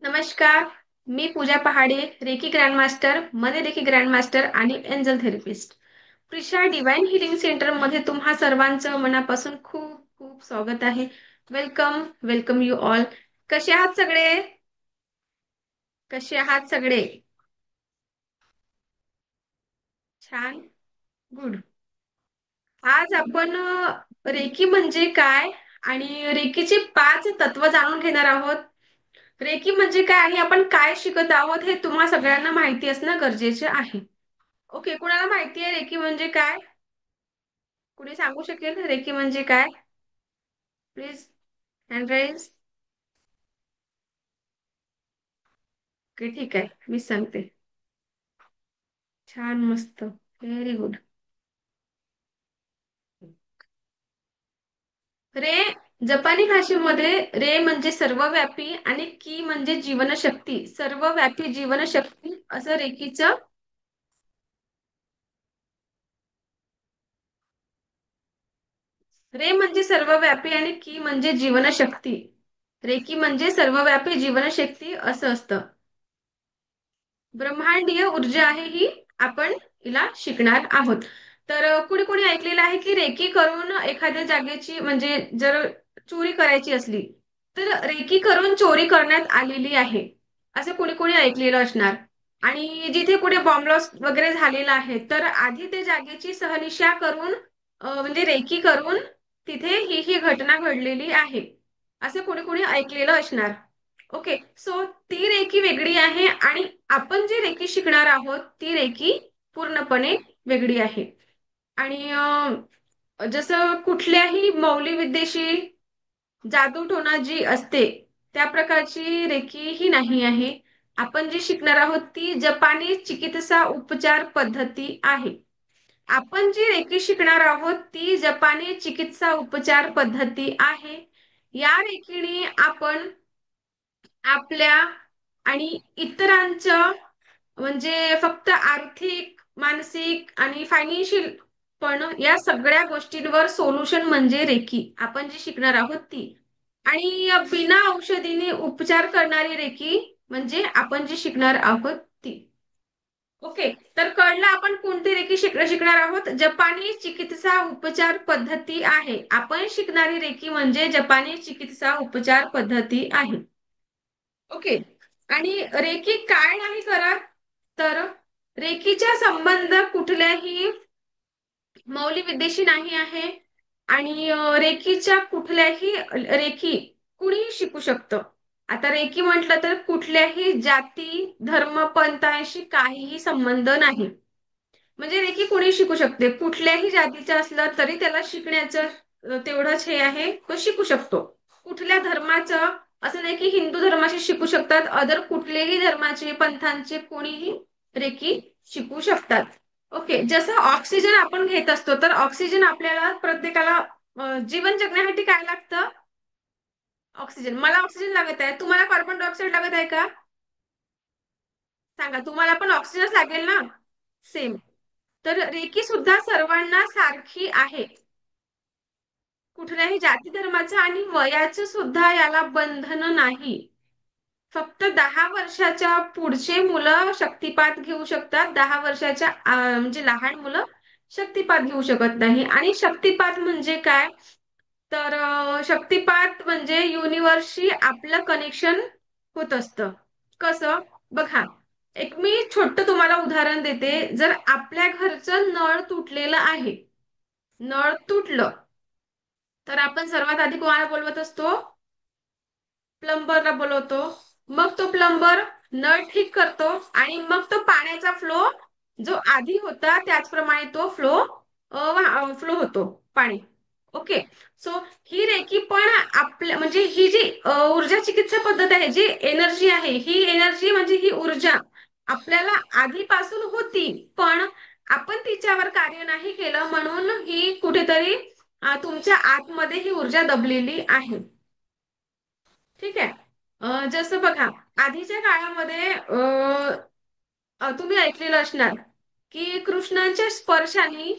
नमस्कार. मी पूजा पहाडे, reiki grandmaster, मध्ये reiki grandmaster आणि angel therapist. Prisha divine healing centre मध्ये तुम्हा सर्वांचं मनापासून खूप खूप स्वागत आहे. Welcome welcome you all. कसे आहात सगळे? कसे आहात सगळे? छान. गुड. आज आपण रेकी म्हणजे काय आणि रेकीची 5 तत्व जाणून घेणार आहोत. रेकी म्हणजे काय आणि आपण काय शिकत आहोत हे तुम्हा सगळ्यांना माहिती असणं गरजेचे आहे. ओके, कुणाला माहिती आहे रेकी म्हणजे काय? कुणी सांगू शकेल रेकी म्हणजे काय? Please hand rise. ओके, ठीक आहे, मी सांगते. छान, मस्त, व्हेरी गुड. रे, जपानी भाषेमध्ये रे म्हणजे सर्वव्यापी आणि की म्हणजे जीवनशक्ती. सर्वव्यापी जीवनशक्ती असं रेकीचं. रे म्हणजे सर्वव्यापी आणि की म्हणजे जीवनशक्ती. रेकी म्हणजे सर्वव्यापी जीवनशक्ती असं असतं. ब्रह्मांडीय ऊर्जा आहे ही. आपण हिला शिकणार आहोत. तर कुणी कुणी ऐकलेलं आहे की रेकी करून एखाद्या जागेची म्हणजे जर चोरी करायची असली तर रेकी करून चोरी करण्यात आलेली आहे असं कुणी कुणी ऐकलेलं असणार. आणि जिथे कुठे बॉम्ब वगैरे झालेला आहे तर आधी ते जागेची सहनिशा करून म्हणजे रेकी करून तिथे ही घटना घडलेली आहे असं कुणी कुणी ऐकलेलं असणार. ओके, सो ती रेकी वेगळी आहे आणि आपण जी रेकी शिकणार आहोत ती रेकी पूर्णपणे वेगळी आहे. आणि जसं कुठल्याही मौली विद्येशी जादूटोणा जी असते त्या प्रकारची रेकी ही नाही आहे. आपण जी शिकणार आहोत ती जपानी चिकित्सा उपचार पद्धती आहे. आपण जी रेकी शिकणार आहोत ती जपानी चिकित्सा उपचार पद्धती आहे. या रेकीने आपण आपल्या आणि इतरांचं म्हणजे फक्त आर्थिक, मानसिक आणि फायनान्शियल पण या सगळ्या गोष्टींवर सोल्युशन म्हणजे रेकी आपण जी शिकणार आहोत ती. आणि बिना औषधीने उपचार करणारी रेकी म्हणजे आपण जी शिकणार आहोत ती. ओके, तर कळलं आपण कोणती रेकी शिकणार आहोत. जपानी चिकित्सा उपचार पद्धती आहे. आपण शिकणारी रेकी म्हणजे जपानी चिकित्सा उपचार पद्धती आहे. ओके, आणि रेकी काय नाही करत तर रेकीचा संबंध कुठल्याही मौली विद्येशी नाही आहे. आणि रेकीच्या कुठल्याही रेकी कुणीही शिकू शकतं. आता रेकी म्हटलं तर कुठल्याही जाती धर्म पंथाशी काहीही संबंध नाही. म्हणजे रेकी कुणी शिकू शकते, कुठल्याही जातीचं असलं तरी त्याला शिकण्याचं तेवढंच हे आहे, तो शिकू शकतो. कुठल्या धर्माचं असं नाही की हिंदू धर्माशी शिकू शकतात, अदर कुठलेही धर्माचे पंथांचे कोणीही रेकी शिकू शकतात. ओके, जसं ऑक्सिजन आपण घेत असतो तर ऑक्सिजन आपल्याला प्रत्येकाला जीवन जगण्यासाठी काय लागतं? ऑक्सिजन. मला ऑक्सिजन लागत आहे, तुम्हाला कार्बन डायऑक्साईड लागत आहे का? सांगा, तुम्हाला पण ऑक्सिजनच लागेल ना? सेम. तर रेकी सुद्धा सर्वांना सारखी आहे. कुठल्याही जाती धर्माचं आणि वयाचं सुद्धा याला बंधन नाही. फक्त 10 वर्षाच्या पुढचे मुलं शक्तिपात घेऊ शकतात. 10 वर्षाच्या म्हणजे लहान मुलं शक्तिपात घेऊ शकत नाही. आणि शक्तिपात म्हणजे काय? तर शक्तिपात म्हणजे युनिव्हर्सशी आपलं कनेक्शन होत असतं. कसं? बघा, एक मी छोट तुम्हाला उदाहरण देते. जर आपल्या घरचं नळ तुटलेलं आहे, नळ तुटलं तर आपण सर्वात आधी कोणाला बोलवत असतो? प्लंबरला बोलवतो. मग तो प्लंबर नळ ठीक करतो आणि मग तो पाण्याचा फ्लो जो आधी होता त्याचप्रमाणे तो फ्लो होतो पाणी. ओके, सो ही रेकी पण आपल्या म्हणजे ही जी ऊर्जा चिकित्सा पद्धत आहे, जी एनर्जी आहे, ही एनर्जी म्हणजे ही ऊर्जा आपल्याला आधीपासून होती पण आपण तिच्यावर कार्य नाही केलं म्हणून ही कुठेतरी तुमच्या आतमध्ये ही ऊर्जा दबलेली आहे. ठीक आहे. जसं बघा, आधीच्या काळामध्ये तुम्ही ऐकलेलं असणार की कृष्णांच्या स्पर्शाने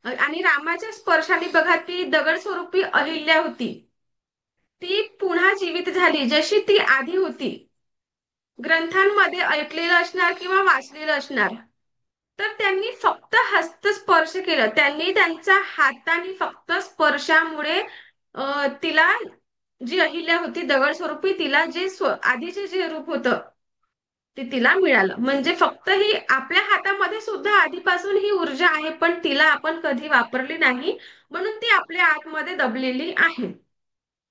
आणि रामाच्या स्पर्शाने बघा ती दगड स्वरूपी अहिल्या होती, ती पुन्हा जीवित झाली जशी ती आधी होती. ग्रंथांमध्ये ऐकलेलं असणार किंवा वाचलेलं असणार. तर त्यांनी फक्त हस्तस्पर्श केलं, त्यांनी त्यांच्या हाताने फक्त स्पर्शामुळे तिला, जी अहिल्या होती दगड स्वरूपी, तिला जे आधीचे जे रूप होतं ते तिला मिळालं. म्हणजे फक्त ही आपल्या हातामध्ये सुद्धा आधीपासून ही ऊर्जा आहे, पण तिला आपण कधी वापरली नाही, म्हणून ती आपल्या आतमध्ये दबलेली आहे.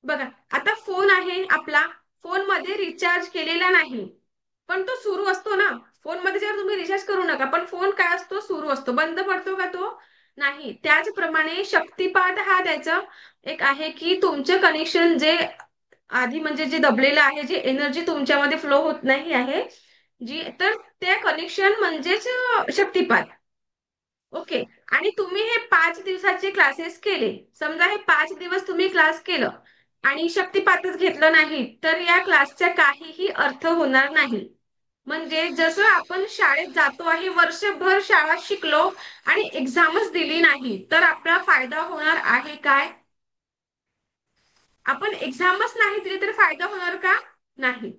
बघा, आता फोन आहे आपला, फोन मध्ये रिचार्ज केलेला नाही, पण तो सुरू असतो ना. फोन मध्ये जेव्हा तुम्ही रिचार्ज करू नका, पण फोन काय असतो, सुरू असतो. बंद पडतो का तो? नाही. त्याचप्रमाणे शक्तिपात हा त्याचा एक आहे की तुमचं कनेक्शन जे आधी म्हणजे जे दबलेलं आहे, जे एनर्जी तुमच्यामध्ये फ्लो होत नाही आहे, जी, तर ते कनेक्शन म्हणजेच शक्तिपात. ओके. आणि तुम्ही हे 5 दिवसाचे क्लासेस केले, समजा हे 5 दिवस तुम्ही क्लास केलं आणि शक्तिपातच घेतलं नाही, तर या क्लासचा काहीही अर्थ होणार नाही. म्हणजे जसं आपण शाळेत जातो आहे, वर्षभर शाळा शिकलो आणि एक्झामच दिली नाही, तर आपला फायदा होणार आहे काय? आपण एक्झामच नाही दिली तर फायदा होणार का? नाही.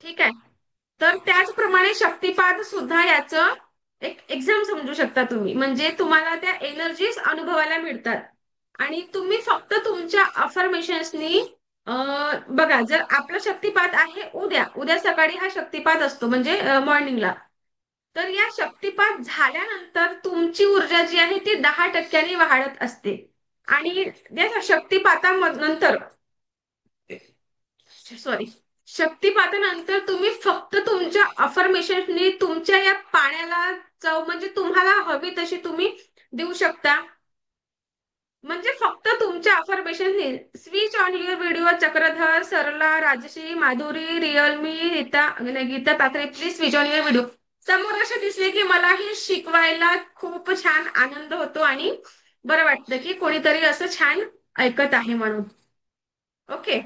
ठीक आहे. तर त्याचप्रमाणे शक्तिपात सुद्धा याचं एक एक्झाम समजू शकता तुम्ही. म्हणजे तुम्हाला त्या एनर्जीज अनुभवायला मिळतात. आणि तुम्ही फक्त तुमच्या अफर्मेशन्सनी, बघा, जर आपला शक्तिपात आहे उद्या, उद्या सकाळी हा शक्तिपात असतो म्हणजे मॉर्निंगला, तर या शक्तिपात झाल्यानंतर तुमची ऊर्जा जी आहे ती 10% वाढत असते. आणि त्या शक्तिपातानंतर, सॉरी, शक्तिपातानंतर तुम्ही फक्त तुमच्या अफर्मेशननी तुमच्या या पाण्याला चव म्हणजे तुम्हाला हवी तशी तुम्ही देऊ शकता. म्हणजे फक्त तुमच्या अफर्मेशननी switch on your video, Chakradhar, Sarla, Rajshree, Madhuri, Realme, Rita, Gita Patre, please switch on your video. समोर असे दिसले की मलाही शिकवायला खूप छान आनंद होतो आणि बरं वाटतं की कोणीतरी असं छान ऐकत आहे म्हणून. ओके.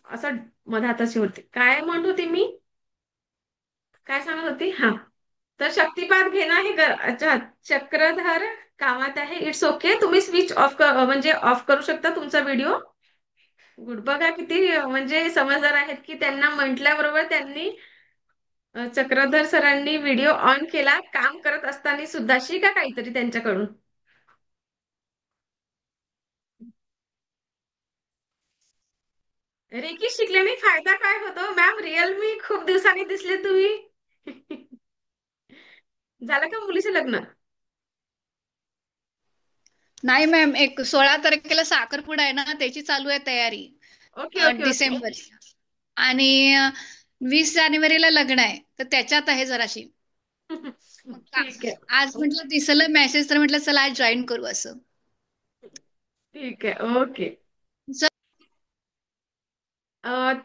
असं मधातच होते. काय म्हणत होती मी? काय सांगत होती? हा. तर शक्तिपात घेणं हे अच्छा, चक्रधर कामात आहे. It's okay. तुम्ही स्विच ऑफ म्हणजे ऑफ करू शकता तुमचा व्हिडिओ. गुड. बघा किती म्हणजे समजदार आहेत की त्यांना म्हटल्याबरोबर त्यांनी चक्रधर सरांनी व्हिडिओ ऑन केला, काम करत असताना सुद्धा. शिका काहीतरी त्यांच्याकडून. रेकी शिकल्याने फायदा काय होतो मॅम? रिअलमी खूप दिवसांनी दिसले तुम्ही. झालं का मुलीचे लग्न? नाही मॅम, 16 तारखेला साखरपुडा आहे ना, त्याची चालू आहे तयारी. Okay okay okay. डिसेंबर. आणि 20 जानेवारीला लग्न आहे, तर त्याच्यात आहे जराशी. मग ठीक आहे. आज म्हटलं दिसलं मेसेज, तर म्हटलं चला आज जॉईन करू असं. ठीक आहे. ओके.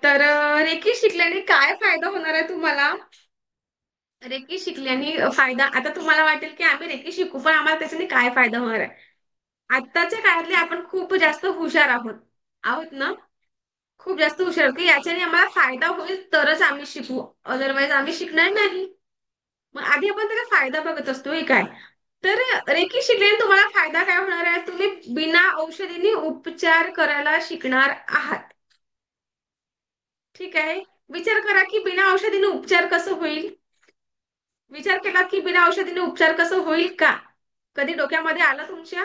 तर रेकी शिकल्याने काय फायदा होणार आहे तुम्हाला? रेकी शिकल्याने फायदा, आता तुम्हाला वाटेल की आम्ही रेकी शिकू, पण आम्हाला त्याच्याने काय फायदा होणार आहे? आत्ताच्या काळातले आपण खूप जास्त हुशार आहोत. आहोत ना? खूप जास्त हुशार, की याच्याने आम्हाला फायदा होईल तरच आम्ही शिकू, अदरवाईज आम्ही शिकणार नाही. मग आधी आपण त्याचा फायदा बघत असतो, हे काय. तर रेकी शिकल्याने तुम्हाला फायदा काय होणार आहे? तुम्ही बिना औषधीने उपचार करायला शिकणार आहात. ठीक आहे. विचार करा की बिना औषधीने उपचार कसं होईल? विचार केला की बिना औषधीने उपचार कसं होईल का? कधी डोक्यामध्ये आलं तुमच्या?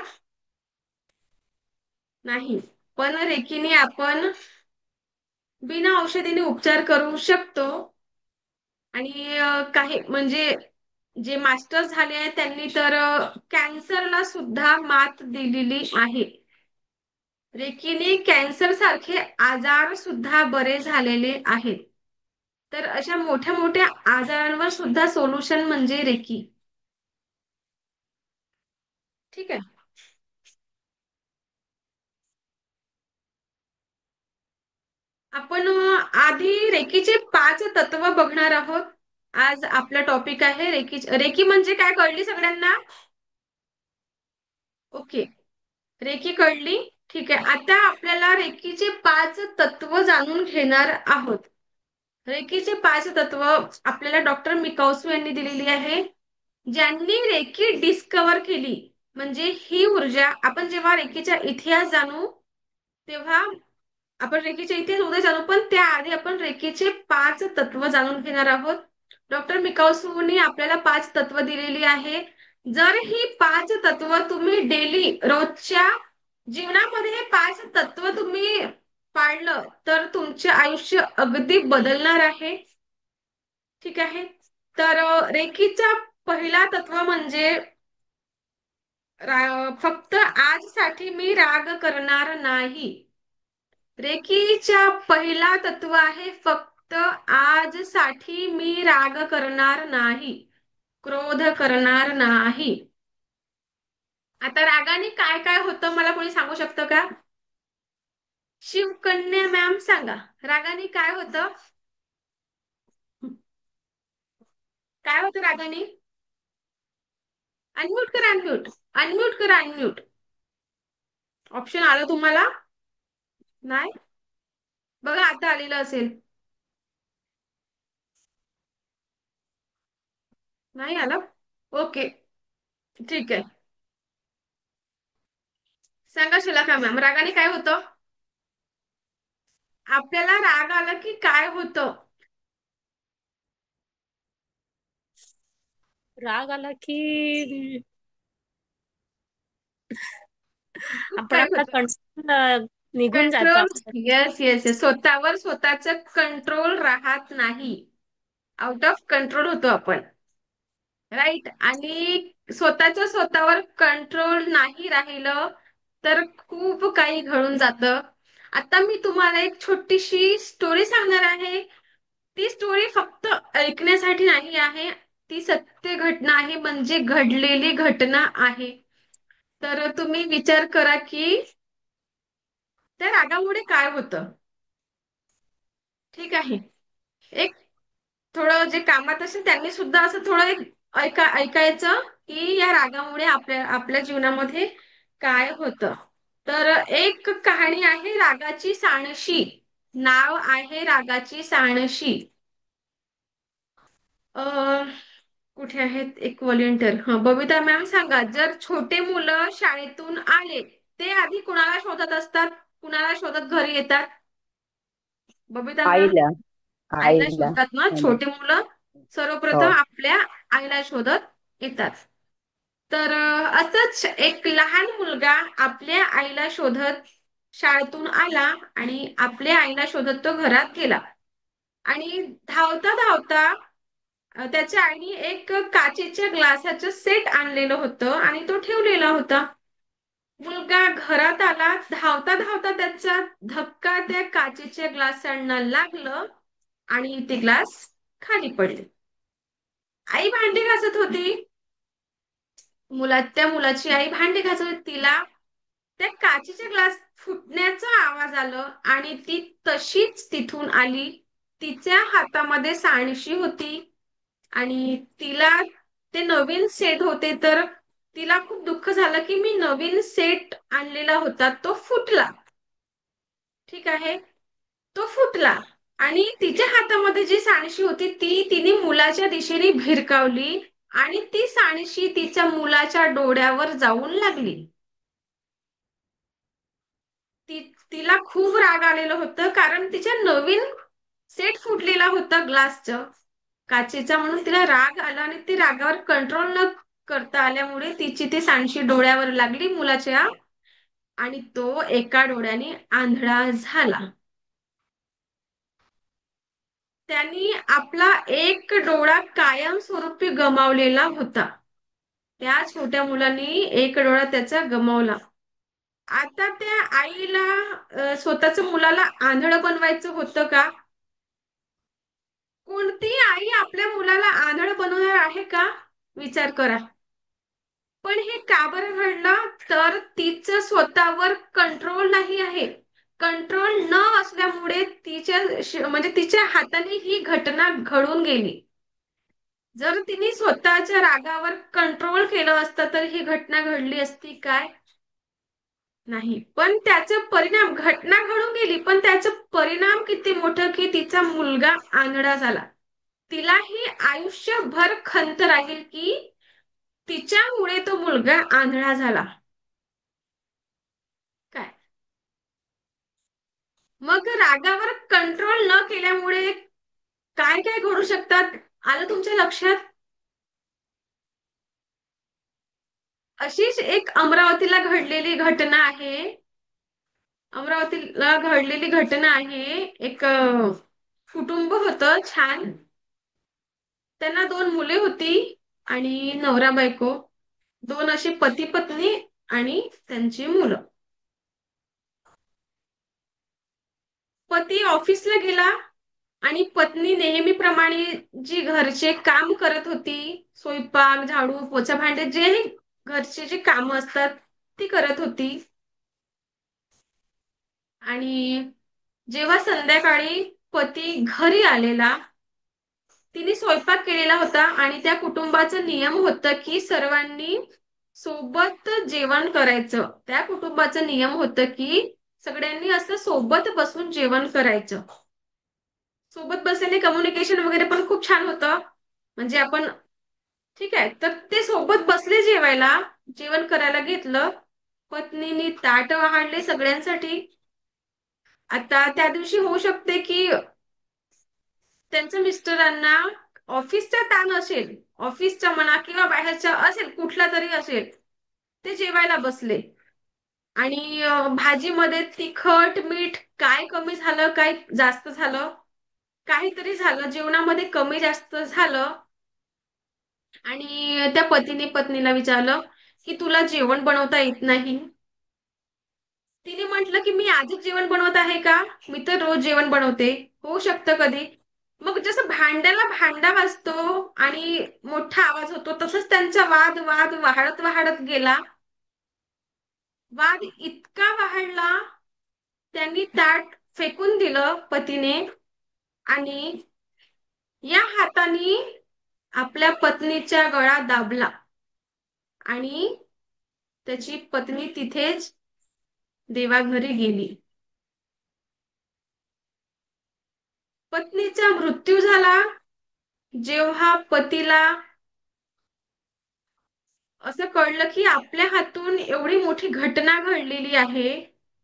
नाही. पण रेकीने आपण बिना औषधीने उपचार करू शकतो. आणि काही म्हणजे जे मास्टर झाले आहेत त्यांनी तर कॅन्सरला सुद्धा मात दिलेली आहे. रेकीने कॅन्सर सारखे आजार सुद्धा बरे झालेले आहेत. तर अशा मोठ्या मोठ्या आजारांवर सुद्धा सोल्युशन म्हणजे रेकी. ठीक आहे. आपण आधी रेकीचे 5 तत्व बघणार आहोत. आज आपला टॉपिक आहे रेकी. रेकी म्हणजे काय कळली सगळ्यांना? ओके. रेकी कळली. ठीक आहे. आता आपल्याला रेकीचे 5 तत्व जाणून घेणार आहोत. रेकीचे 5 तत्व आपल्याला डॉक्टर मिकाउसू यांनी दिलेली आहे. ज्यांनी रेकी डिस्कवर केली, म्हणजे ही ऊर्जा आपण जेव्हा रेकीचा इतिहास जाणू तेव्हा आपण रेकीचे इतिहास उद्या जाणू, पण त्याआधी आपण रेकीचे 5 तत्व जाणून घेणार आहोत. डॉक्टर मिकाउसूनी आपल्याला 5 तत्व दिलेली आहे. जर ही 5 तत्व तुम्ही डेली रोजच्या जीवनामध्ये हे 5 तत्व तुम्ही पाळलं तर तुमचे आयुष्य अगदी बदलणार आहे. ठीक आहे. तर रेकीचा पहिला तत्व म्हणजे फक्त आजसाठी मी राग करणार नाही. रेकीच्या पहिला तत्व आहे फक्त आजसाठी मी राग करणार नाही, क्रोध करणार नाही. आता रागाने काय काय होतं मला कोणी सांगू शकतं का? शिवकन्या मॅम सांगा, रागाने काय होतं? काय होतं रागाने? अनम्यूट करा, अनम्यूट. अनम्यूट करा, अनम्यूट. ऑप्शन आलं तुम्हाला? नाही? बघा आता आलेलं असेल. नाही आलं? ओके, ठीक आहे. सांगा शिलाखा मॅम, रागाने काय होतं? आपल्याला राग आला की काय होतं? राग आला की आपण काय आपला होतं? कंट्रोल निघून जातो कंट्रोल. आपला. येस येस येस, स्वतःवर स्वतःच कंट्रोल राहत नाही. आउट ऑफ कंट्रोल होतो आपण. राईट. आणि स्वतःवर कंट्रोल नाही राहिलं तर खूप काही घडून जातं. आता मी तुम्हाला एक छोटीशी स्टोरी सांगणार आहे. ती स्टोरी फक्त ऐकण्यासाठी नाही आहे, ती सत्य घटना आहे, म्हणजे घडलेली घटना आहे. तर तुम्ही विचार करा की त्या रागामुळे काय होतं. ठीक आहे. एक थोडं जे कामात असेल त्यांनी सुद्धा असं थोडं एक ऐकायचं की या रागामुळे आपल्या आपल्या जीवनामध्ये काय होतं. तर एक कहाणी आहे रागाची साणशी. नाव आहे रागाची साणशी. अ कुठे आहेत एक व्हॉलेंटियर? हा, बबिता मॅम सांगा, जर छोटे मुलं शाळेतून आले ते आधी कुणाला शोधत असतात, कुणाला शोधत घरी येतात? बबिता मॅम. आईला. आईला आईला. शोधतात ना छोटे मुलं? हो. सर्वप्रथम आपल्या आईला शोधत येतात. तर असंच एक लहान मुलगा आपल्या आईला शोधत शाळेतून आला आणि आपल्या आईला शोधत तो घरात गेला. आणि धावता धावता त्याच्या आईने एक काचेच्या ग्लासाचं सेट आणलेलं होतं आणि तो ठेवलेला होता. मुलगा घरात आला, धावता धावता त्याचा धक्का त्या काचेच्या ग्लासांना लागलं आणि ते ग्लास खाली पडले. आई भांडी घासत होती. त्या मुलाची आई भांडी घासत होती. तिला त्या काचेचे ग्लास फुटण्याचा आवाज आला आणि ती तशीच तिथून आली. तिच्या हातामध्ये सांडशी होती आणि तिला ते नवीन सेट होते, तर तिला खूप दुःख झालं की मी नवीन सेट आणलेला होता तो फुटला. ठीक आहे. तो फुटला आणि तिच्या हातामध्ये जी सांडशी होती ती तिने मुलाच्या दिशेने भिरकावली आणि ती सांडशी तिच्या मुलाच्या डोळ्यावर जाऊन लागली. तिला खूप राग आलेलं होतं कारण तिच्या नवीन सेट फुटलेला होता ग्लासचं, काचेचा, म्हणून तिला राग आला आणि ती रागावर कंट्रोल न करता आल्यामुळे तिची ती सांडशी डोळ्यावर लागली मुलाच्या आणि तो एका डोळ्याने आंधळा झाला. त्यांनी आपला एक डोळा कायमस्वरूपी गमावलेला होता. त्या छोट्या मुलांनी एक डोळा त्याचा गमावला. आता त्या आईला स्वतःच मुलाला आंधळ बनवायचं होतं का? कोणती आई आपल्या मुलाला आंधळ बनवणार आहे का? विचार करा. पण हे का बरं घडलं? तर तिचं स्वतःवर कंट्रोल नाही आहे. कंट्रोल न असल्यामुळे म्हणजे तिच्या हाताने ही घटना घडून गेली. जर तिने स्वतःच्या रागावर कंट्रोल केलं असतं तर ही घटना घडली असती काय? नाही. पण त्याचा परिणाम, घटना घडून गेली पण त्याचा परिणाम किती मोठं की तिचा मुलगा आंधळा झाला. तिला ही आयुष्यभर खंत राहील की तिच्यामुळे तो मुलगा आंधळा झाला. काय मग रागावर कंट्रोल न केल्यामुळे काय काय घडू शकतात, आलं तुमच्या लक्षात? अशीच एक अमरावतीला घडलेली घटना आहे. अमरावतीला घडलेली घटना आहे. एक कुटुंब होतं छान. त्यांना दोन मुले होती आणि नवरा बायको, दोन असे पती पत्नी आणि त्यांची मुलं. पती ऑफिसला गेला आणि पत्नी नेहमीप्रमाणे जी घरचे काम करत होती, स्वयंपाक, झाडू, पोछा, भांडे, जे घरचे जे काम असतात ती करत होती. आणि जेव्हा संध्याकाळी पती घरी आलेला, तिने स्वयंपाक केलेला होता आणि त्या कुटुंबाचा नियम होतं की सर्वांनी सोबत जेवण करायचं. त्या कुटुंबाचा नियम होतं की सगळ्यांनी असं सोबत बसून जेवण करायचं. सोबत बसल्याने कम्युनिकेशन वगैरे पण खूप छान होतं. म्हणजे आपण, ठीक आहे, तर ते सोबत बसले जेवायला, जेवण करायला घेतलं. पत्नीने ताट वाढले सगळ्यांसाठी. आता त्या दिवशी होऊ शकते की त्यांच्या मिस्टरांना ऑफिसचा ताण असेल, ऑफिसचा म्हणा किंवा बाहेरचा असेल, कुठला तरी असेल. ते जेवायला बसले आणि भाजीमध्ये तिखट मीठ काय कमी झालं, काय जास्त झालं, काहीतरी झालं, जेवणामध्ये कमी जास्त झालं. आणि त्या पतीने पत्नीला विचारलं की तुला जेवण बनवता येत नाही? तिने म्हटलं की मी आजच जेवण बनवत आहे का? मी तर रोज जेवण बनवते. होऊ शकतं कधी. मग जसं भांड्याला भांडा वाजतो आणि मोठा आवाज होतो, तसंच त्यांचा वाद वाद वाढत वाढत गेला. वाद इतका वाढला, त्यांनी ताट फेकून दिलं पतीने आणि या हाताने आपल्या पत्नीच्या गळा दाबला आणि त्याची पत्नी तिथेच देवाघरी गेली. पत्नीचा मृत्यू झाला. जेव्हा पतीला असं कळलं की आपल्या हातून एवढी मोठी घटना घडलेली आहे,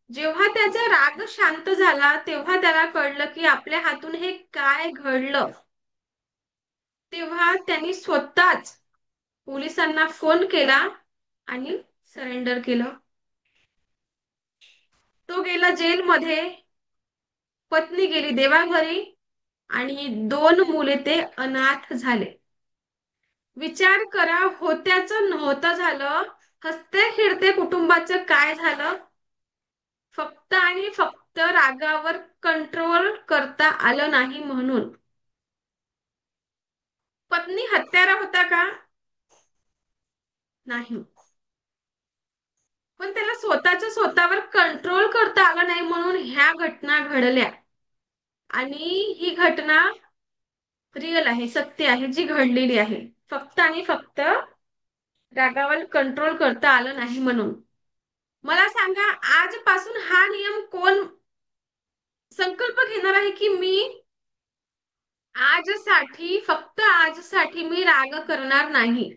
जेव्हा त्याचा राग शांत झाला, तेव्हा त्याला कळलं की आपल्या हातून हे काय घडलं. तेव्हा त्यांनी स्वतःच पोलिसांना फोन केला आणि सरेंडर केलं. तो गेला जेलमध्ये, पत्नी गेली देवाघरी आणि दोन मुले ते अनाथ झाले. विचार करा, होत्याचं नव्हतं झालं, हसते खेळते कुटुंबाचं काय झालं? फक्त आणि फक्त रागावर कंट्रोल करता आलं नाही म्हणून. पत्नी हत्यारा होता का? नाही. पण त्याला स्वतःच्या स्वतःवर कंट्रोल करता आला नाही म्हणून ह्या घटना घडल्या. आणि ही घटना रिअल आहे, सत्य आहे, जी घडलेली आहे. फक्त आणि फक्त रागावर कंट्रोल करता आलं नाही म्हणून. मला सांगा, आजपासून हा नियम कोण संकल्प घेणार आहे की मी आजसाठी, फक्त आजसाठी मी राग करणार नाही?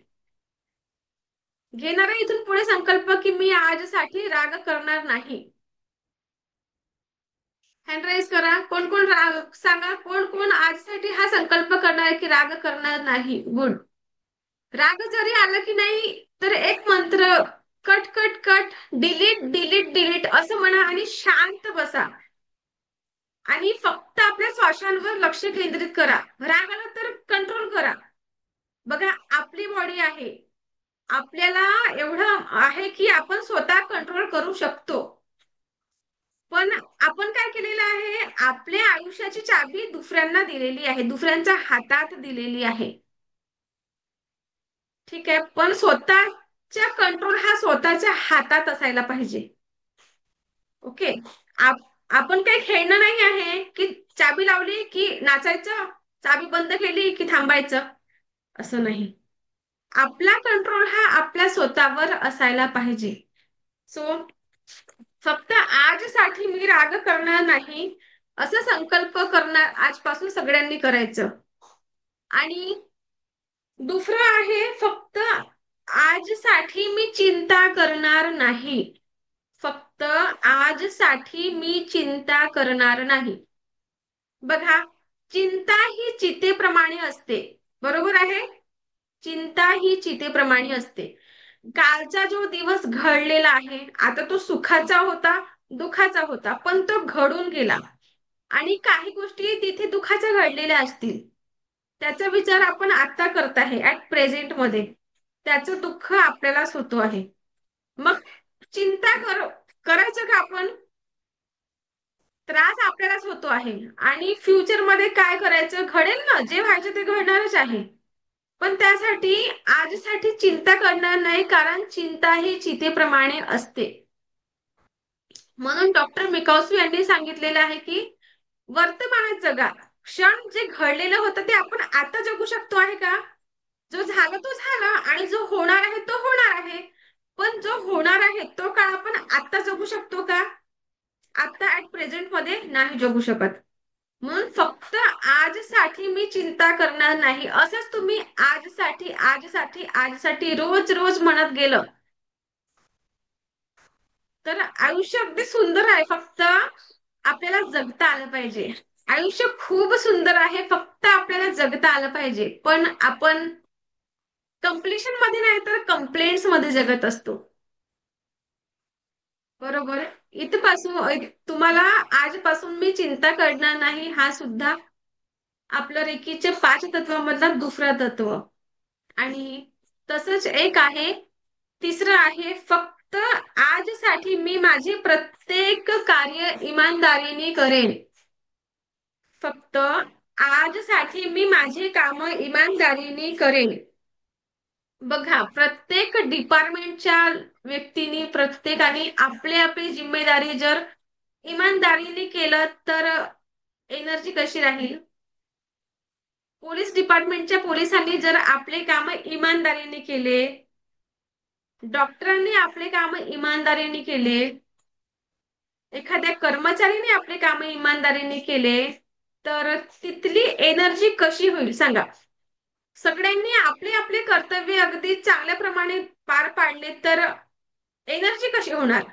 घेणार आहे इथून पुढे संकल्प की मी आजसाठी राग करणार नाही? हँड राईज करा. कोण कोण राग सांगा, कोण कोण आजसाठी हा संकल्प करणार आहे की राग करणार नाही? गुड. राग जरी आला की नाही, तर एक मंत्र, cut cut cut, delete delete delete असं म्हणा आणि शांत बसा आणि फक्त आपल्या श्वासांवर लक्ष केंद्रित करा. राग आला तर कंट्रोल करा. बघा, आपली बॉडी आहे, आपल्याला एवढं आहे की आपण स्वतः कंट्रोल करू शकतो. पण आपण काय केलेलं आहे, आपल्या आयुष्याची चाबी दुसऱ्यांना दिलेली आहे, दुसऱ्यांच्या हातात दिलेली आहे. ठीक आहे, पण स्वतःच्या कंट्रोल हा स्वतःच्या हातात असायला पाहिजे. ओके. आप, आपण काही खेळणं नाही आहे की चाबी लावली की नाचायचं, चाबी बंद केली की थांबायचं, असं नाही. आपला कंट्रोल हा आपल्या स्वतःवर असायला पाहिजे. सो फक्त आजसाठी मी राग करणार नाही, असं संकल्प करणार आजपासून सगळ्यांनी करायचं. आणि दुसरं आहे, फक्त आजसाठी मी चिंता करणार नाही. फक्त आजसाठी मी चिंता करणार नाही. बघा, चिंता ही चितेप्रमाणे असते. बरोबर आहे? चिंता ही चितेप्रमाणे असते. कालचा जो दिवस घडलेला आहे, आता तो सुखाचा होता, दुखाचा होता, पण तो घडून गेला. आणि काही गोष्टी तिथे दुखाच्या घडलेल्या असतील. त्याचा विचार आपण आता करत आहे, ऍट प्रेझेंट मध्ये. त्याचं दुःख आपल्यालाच होतो आहे. मग चिंता करायचं का आपण? त्रास आपल्यालाच होतो आहे. आणि फ्युचर मध्ये काय करायचं घडेल ना, जे व्हायचं ते घडणारच आहे. पण त्यासाठी आजसाठी चिंता करणार नाही, कारण चिंता ही चितेप्रमाणे असते. म्हणून डॉक्टर मिकाउस्की यांनी सांगितलेलं आहे की वर्तमानात जगा. क्षण जे घडलेलं होतं ते आपण आता जगू शकतो आहे का? जो झाला तो झाला, आणि जो होणार आहे तो होणार आहे. पण जो होणार आहे तो काळ आपण आता जगू शकतो का? आता ऍट प्रेझेंट मध्ये नाही जगू शकत. म्हणून फक्त आजसाठी मी चिंता करणार नाही, असंच तुम्ही आजसाठी आजसाठी आजसाठी रोज रोज म्हणत गेलं तर आयुष्य अगदी सुंदर आहे. फक्त आपल्याला जगता आलं पाहिजे. आयुष्य खूप सुंदर आहे, फक्त आपल्याला जगता आलं पाहिजे. पण आपण कम्प्लिशन मध्ये नाही तर कंप्लेंट्स मध्ये जगत असतो. बरोबर. इथपासून तुम्हाला आजपासून मी चिंता करणार नाही, हा सुद्धा आपलं रेकीचे 5 तत्वामधला दुसरा तत्व. आणि तसंच एक आहे, तिसरं आहे, फक्त आजसाठी मी माझे प्रत्येक कार्य इमानदारीने करेन. फक्त आजसाठी मी माझे काम इमानदारीने करेन. बघा, प्रत्येक डिपार्टमेंटच्या व्यक्तीने, प्रत्येकाने आपली आपली जिम्मेदारी जर इमानदारीने केलं तर एनर्जी कशी राहील? पोलीस डिपार्टमेंटच्या पोलिसांनी जर आपले काम इमानदारीने केले, डॉक्टरांनी आपले काम इमानदारीने केले, एखाद्या कर्मचारीने आपले काम इमानदारीने केले, तर तिथली एनर्जी कशी होईल सांगा? सगळ्यांनी आपले आपले कर्तव्य अगदी चांगल्या प्रमाणे पार पाडले तर एनर्जी कशी होणार?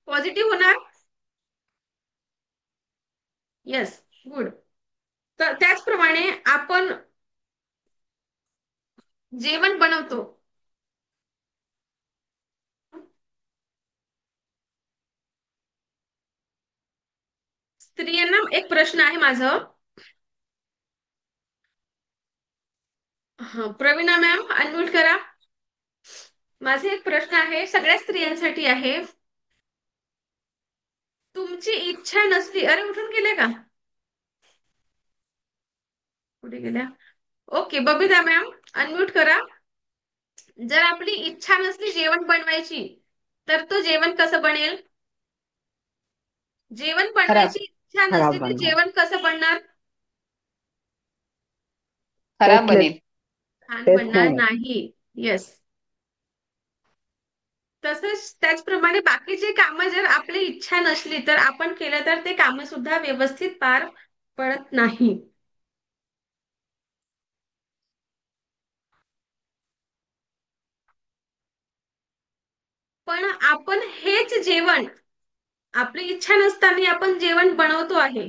पॉझिटिव्ह होणार. Yes, good. तर त्याचप्रमाणे आपण जेवण बनवतो. स्त्रियांना एक प्रश्न आहे माझं. प्रवीणा मॅम, अनम्यूट करा. माझे एक प्रश्न आहे, सगळ्या स्त्रियांसाठी आहे. तुमची इच्छा नसली, अरे उठून गेले का? कुठे गेल्या? ओके, बबिता मॅम, अनम्यूट करा. जर आपली इच्छा नसली जेवण बनवायची, तर तो जेवण कसं बनेल? जेवण खराब बनवायची इच्छा नसली खराब तर बनणार. जेवण कसं बनणार? खराब टेस्टलेस. बनेल. छान टेस्ट बनणार नाही येत. नाही. येस. तसंच त्याचप्रमाणे बाकीचे कामं जर आपली इच्छा नसली तर आपण केलं तर ते कामं सुद्धा व्यवस्थित पार पडत नाही. पण आपण हेच जेवण आपली इच्छा नसताना आपण जेवण बनवतो आहे,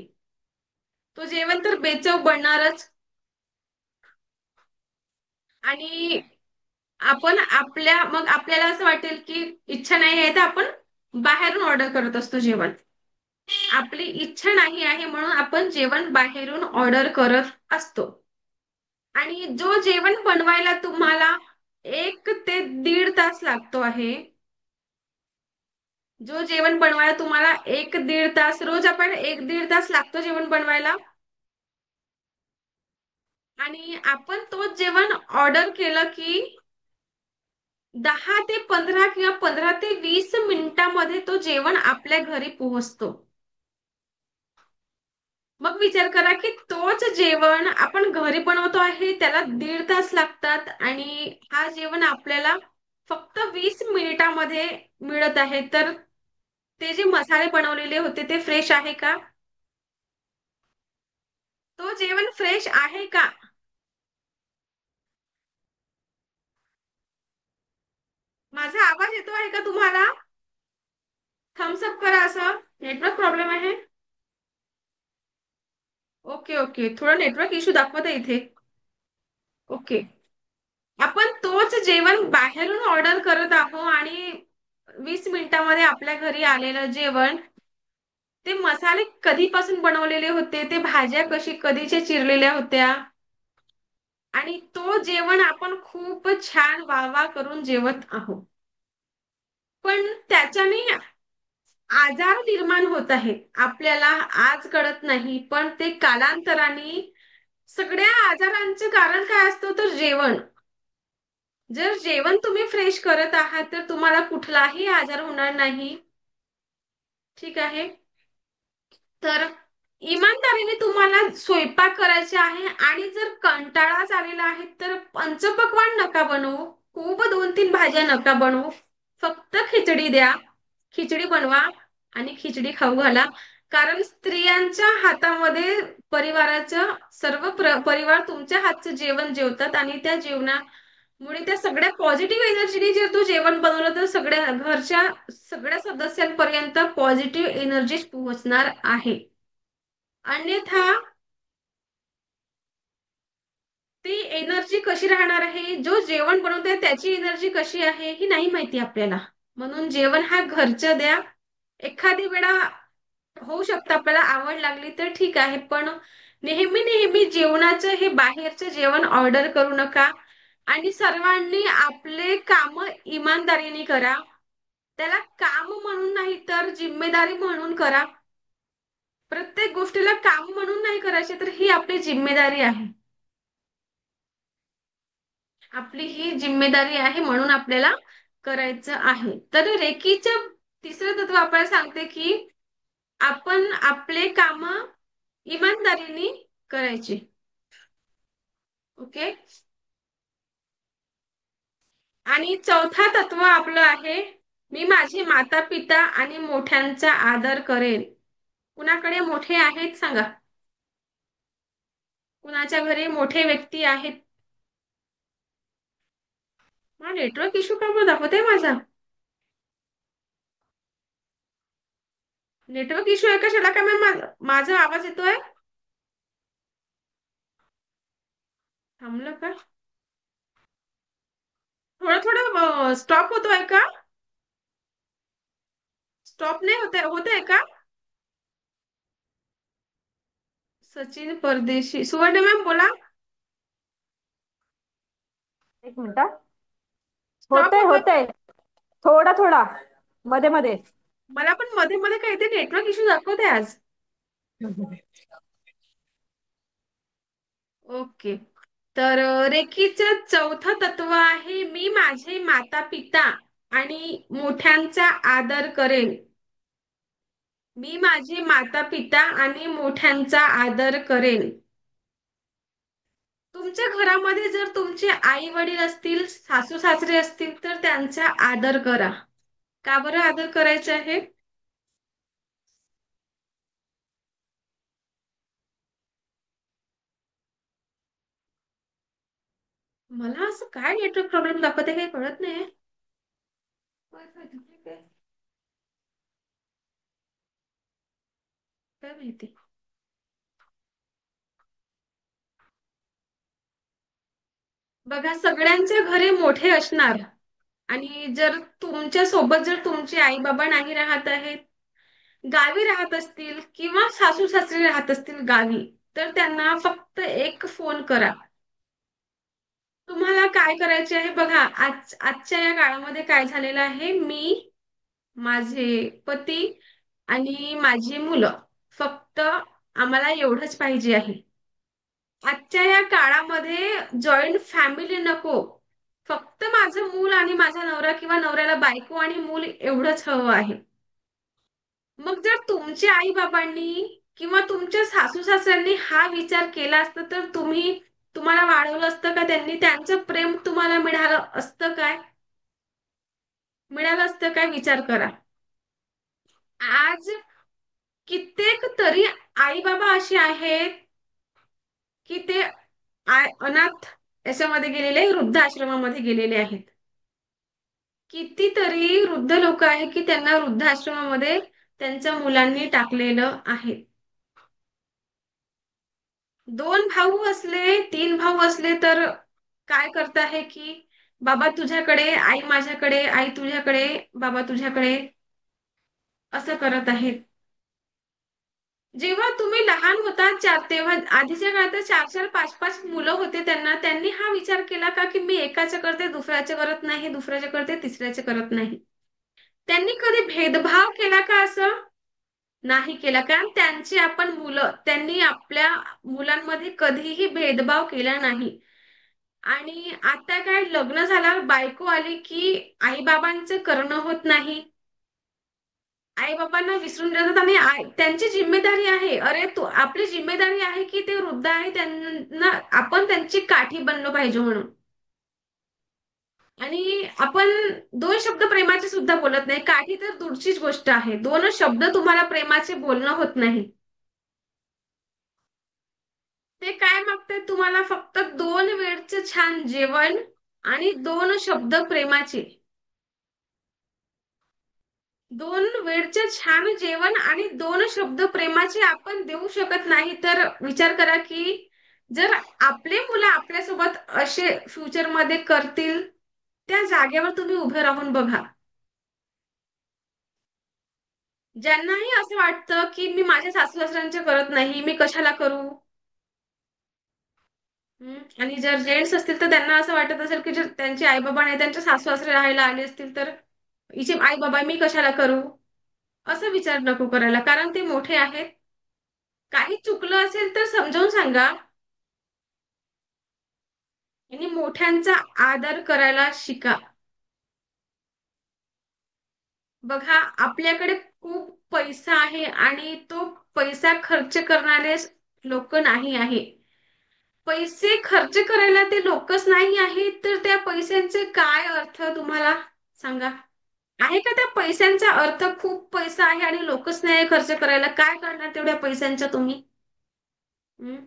तो जेवण तर बेचव बनणारच. आणि आपण मग आपल्याला असं वाटेल की इच्छा नाही आहे तर आपण बाहेरून ऑर्डर करत असतो जेवण. आपली इच्छा नाही आहे म्हणून आपण जेवण बाहेरून ऑर्डर करत असतो. आणि जो जेवण बनवायला तुम्हाला 1 ते 1.5 तास लागतो आहे, जो जेवण बनवायला तुम्हाला 1 ते 1.5 तास, रोज आपण 1 ते 1.5 तास लागतो जेवण बनवायला. आणि आपण तोच जेवण ऑर्डर केलं की 10 ते 15 किंवा 15 ते 20 मिनिटांमध्ये तो जेवण आपल्या घरी पोहोचतो. मग विचार करा की तोच जेवण आपण घरी बनवतो आहे, त्याला 1.5 तास लागतात, आणि हा जेवण आपल्याला फक्त 20 मिनिटांमध्ये मिळत आहे. तर ते जे मसाले बनवलेले होते ते फ्रेश आहे का? तो जेवण फ्रेश आहे का? माझा आवाज येतो आहे का तुम्हाला? थम्स अप करा असं. नेटवर्क प्रॉब्लेम आहे. ओके ओके, थोडा नेटवर्क इश्यू दाखवत आहे इथे. ओके. आपण तोच जेवण बाहेरून ऑर्डर करत आहोत आणि 20 मिनिटामध्ये आपल्या घरी आलेलं जेवण, ते मसाले कधीपासून बनवलेले होते, ते भाज्या कशी कधीच्या चिरलेल्या होत्या, आणि तो जेवण आपण खूप छान वाह करून जेवत आहोत. पण त्याच्याने आजार निर्माण होत आहेत आपल्याला. आज कळत नाही, पण ते कालांतराने सगळ्या आजारांचं कारण काय असतं तर जेवण. जर जेवण तुम्ही फ्रेश करत आहात तर तुम्हाला कुठलाही आजार होणार नाही. ठीक आहे. तर इमानदारीने तुम्हाला स्वयंपाक करायचे आहे, आणि जर कंटाळाच आलेला आहे तर पंचपक्वान्न नका बनवू. खूप 2-3 भाज्या नका बनवू. फक्त खिचडी द्या. खिचडी बनवा आणि खिचडी खाऊ घाला. कारण स्त्रियांच्या हातामध्ये परिवाराचं सर्व परिवार तुमच्या हातचं जेवण जेवतात, आणि त्या जेवणामुळे त्या सगळ्या पॉझिटिव्ह एनर्जीने जर तू जेवण बनवलं तर सगळ्या घरच्या सगळ्या सदस्यांपर्यंत पॉझिटिव्ह एनर्जी पोहोचणार आहे. अन्यथा ती एनर्जी कशी राहणार आहे, जो जेवण बनवतोय त्याची एनर्जी कशी आहे ही नाही माहिती आपल्याला. म्हणून जेवण हा घरचं द्या. एखादी वेळा होऊ शकतं आपल्याला आवड लागली तर ठीक आहे, पण नेहमी नेहमी जेवणाचं हे बाहेरचं जेवण ऑर्डर करू नका. आणि सर्वांनी आपले काम इमानदारीने करा. त्याला काम म्हणून नाही तर जिम्मेदारी म्हणून करा. प्रत्येक गोष्टीला काम म्हणून नाही करायचे, तर ही आपली जिम्मेदारी आहे. आपली ही जिम्मेदारी आहे, म्हणून आपल्याला करायचं आहे. तर रेकीचं तिसरं तत्व आपल्याला सांगते की आपण आपले काम इमानदारीने करायचे. ओके. आणि चौथा तत्व आपलं आहे, मी माझे माता पिता आणि मोठ्यांचा आदर करेन. कुणाकडे मोठे आहेत सांगा? कुणाच्या घरी मोठे व्यक्ती आहेत? हा नेटवर्क इश्यू का बरं दाखवते माझा? नेटवर्क इश्यू आहे कशाला का मॅम? माझा आवाज येतोय? थांबलं का? थोडं थोडं स्टॉप होतोय का? स्टॉप नाही होत आहे का? सचिन परदेशी, सुवर्ण मॅम बोला. एक मिनिट. स्टॉप होतंय होतोय. होतंय. थोडा थोडा मध्ये मध्ये. मला पण मध्ये मध्ये काहीतरी नेटवर्क इश्यू दाखवते आज. ओके. तर रेकीचं चौथं तत्व आहे, मी माझे माता पिता आणि मोठ्यांचा आदर करेन. मी माझे माता पिता आणि मोठ्यांचा आदर करेन. तुमच्या घरामध्ये जर तुमचे आई वडील असतील, सासू सासरे असतील तर त्यांचा आदर करा. का बरं आदर करायचा आहे? मला असं काय नेटवर्क प्रॉब्लेम दाखवते काही कळत नाही. काय माहिती. बघा, सगळ्यांचे घरी मोठे असणार, आणि जर तुमच्या सोबत जर तुमचे आई बाबा नाही राहत आहेत, गावी राहत असतील किंवा सासू सासरे राहत असतील गावी, तर त्यांना फक्त एक फोन करा. तुम्हाला काय करायचे आहे बघा, आजच्या या काळामध्ये काय झालेलं आहे, मी, माझे पती आणि माझी मुलं, फक्त आम्हाला एवढंच पाहिजे आहे. आजच्या या काळामध्ये जॉईंट फॅमिली नको. फक्त माझं मूल आणि माझा नवरा, किंवा नवऱ्याला बायको आणि मूल एवढंच हवं आहे. मग जर तुमच्या आई बाबांनी किंवा तुमच्या सासू सासऱ्यांनी हा विचार केला असता तर तुम्हाला वाढवलं असतं का? त्यांनी त्यांचं प्रेम तुम्हाला मिळालं असतं काय? मिळालं असतं काय? विचार करा. आज कित्येक तरी आई बाबा असे आहेत की ते अनाथ याच्यामध्ये गेलेले, वृद्धाश्रमामध्ये गेलेले आहेत. कितीतरी वृद्ध लोक आहे की त्यांना वृद्धाश्रमामध्ये त्यांच्या मुलांनी टाकलेलं आहे. 2 भाऊ असले, 3 भाऊ असले तर काय करत आहे की बाबा तुझ्याकडे, आई माझ्याकडे, आई तुझ्याकडे, बाबा तुझ्याकडे, असं करत आहेत. जेव्हा तुम्ही लहान होता तेव्हा आधीच्या काळात 4-4, 5-5 मुलं होते त्यांना, त्यांनी हा विचार केला का की मी एकाचे करते दुसऱ्याचे करत नाही, दुसऱ्याचे करते तिसऱ्याचे करत नाही. त्यांनी कधी भेदभाव केला का असं? नाही केला. कारण त्यांची आपण मुलं, त्यांनी आपल्या मुलांमध्ये कधीही भेदभाव केला नाही. आणि आता काय, लग्न झाल्यावर बायको आली की आई बाबांचं करणं होत नाही, आई बाबांना विसरून जातात. आणि त्यांची जिम्मेदारी आहे, अरे तू, आपली जिम्मेदारी आहे की ते वृद्ध आहे त्यांना आपण त्यांची काठी बनलो पाहिजे म्हणून. आणि आपण 2 शब्द प्रेमाचे सुद्धा बोलत नाही, काठी तर दूरचीच गोष्ट आहे, 2 शब्द तुम्हाला प्रेमाचे बोलणं होत नाही. ते काय मागते तुम्हाला? फक्त 2 वेळचं छान जेवण आणि 2 शब्द प्रेमाचे. 2 वेळचं छान जेवण आणि 2 शब्द प्रेमाचे आपण देऊ शकत नाही, तर विचार करा की जर आपले मुलं आपल्यासोबत असे फ्युचरमध्ये करतील, त्या जागेवर तुम्ही उभे राहून बघा. ज्यांनाही असं वाटतं की मी माझ्या सासू सासऱ्यांचे करत नाही, मी कशाला करू. आणि जर जेंट्स असतील तर त्यांना असं वाटत असेल की जर त्यांचे आई बाबा नाही, त्यांचे सासू सासरे राहायला आले असतील तर हिचे आई बाबा मी कशाला करू. असं विचार नको करायला, कारण ते मोठे आहेत. काही चुकलं असेल तर समजावून सांगा. आणि मोठ्यांचा आदर करायला शिका. बघा, आपल्याकडे खूप पैसा आहे आणि तो पैसा खर्च करणारे लोक नाही आहे. पैसे खर्च करायला ते लोकच नाही आहेत, तर त्या पैशांचे काय अर्थ तुम्हाला सांगा. आहे का त्या पैशांचा अर्थ? खूप पैसा आहे आणि लोकच नाही खर्च करायला, काय करणार तेवढ्या पैशांचा तुम्ही? हम्म?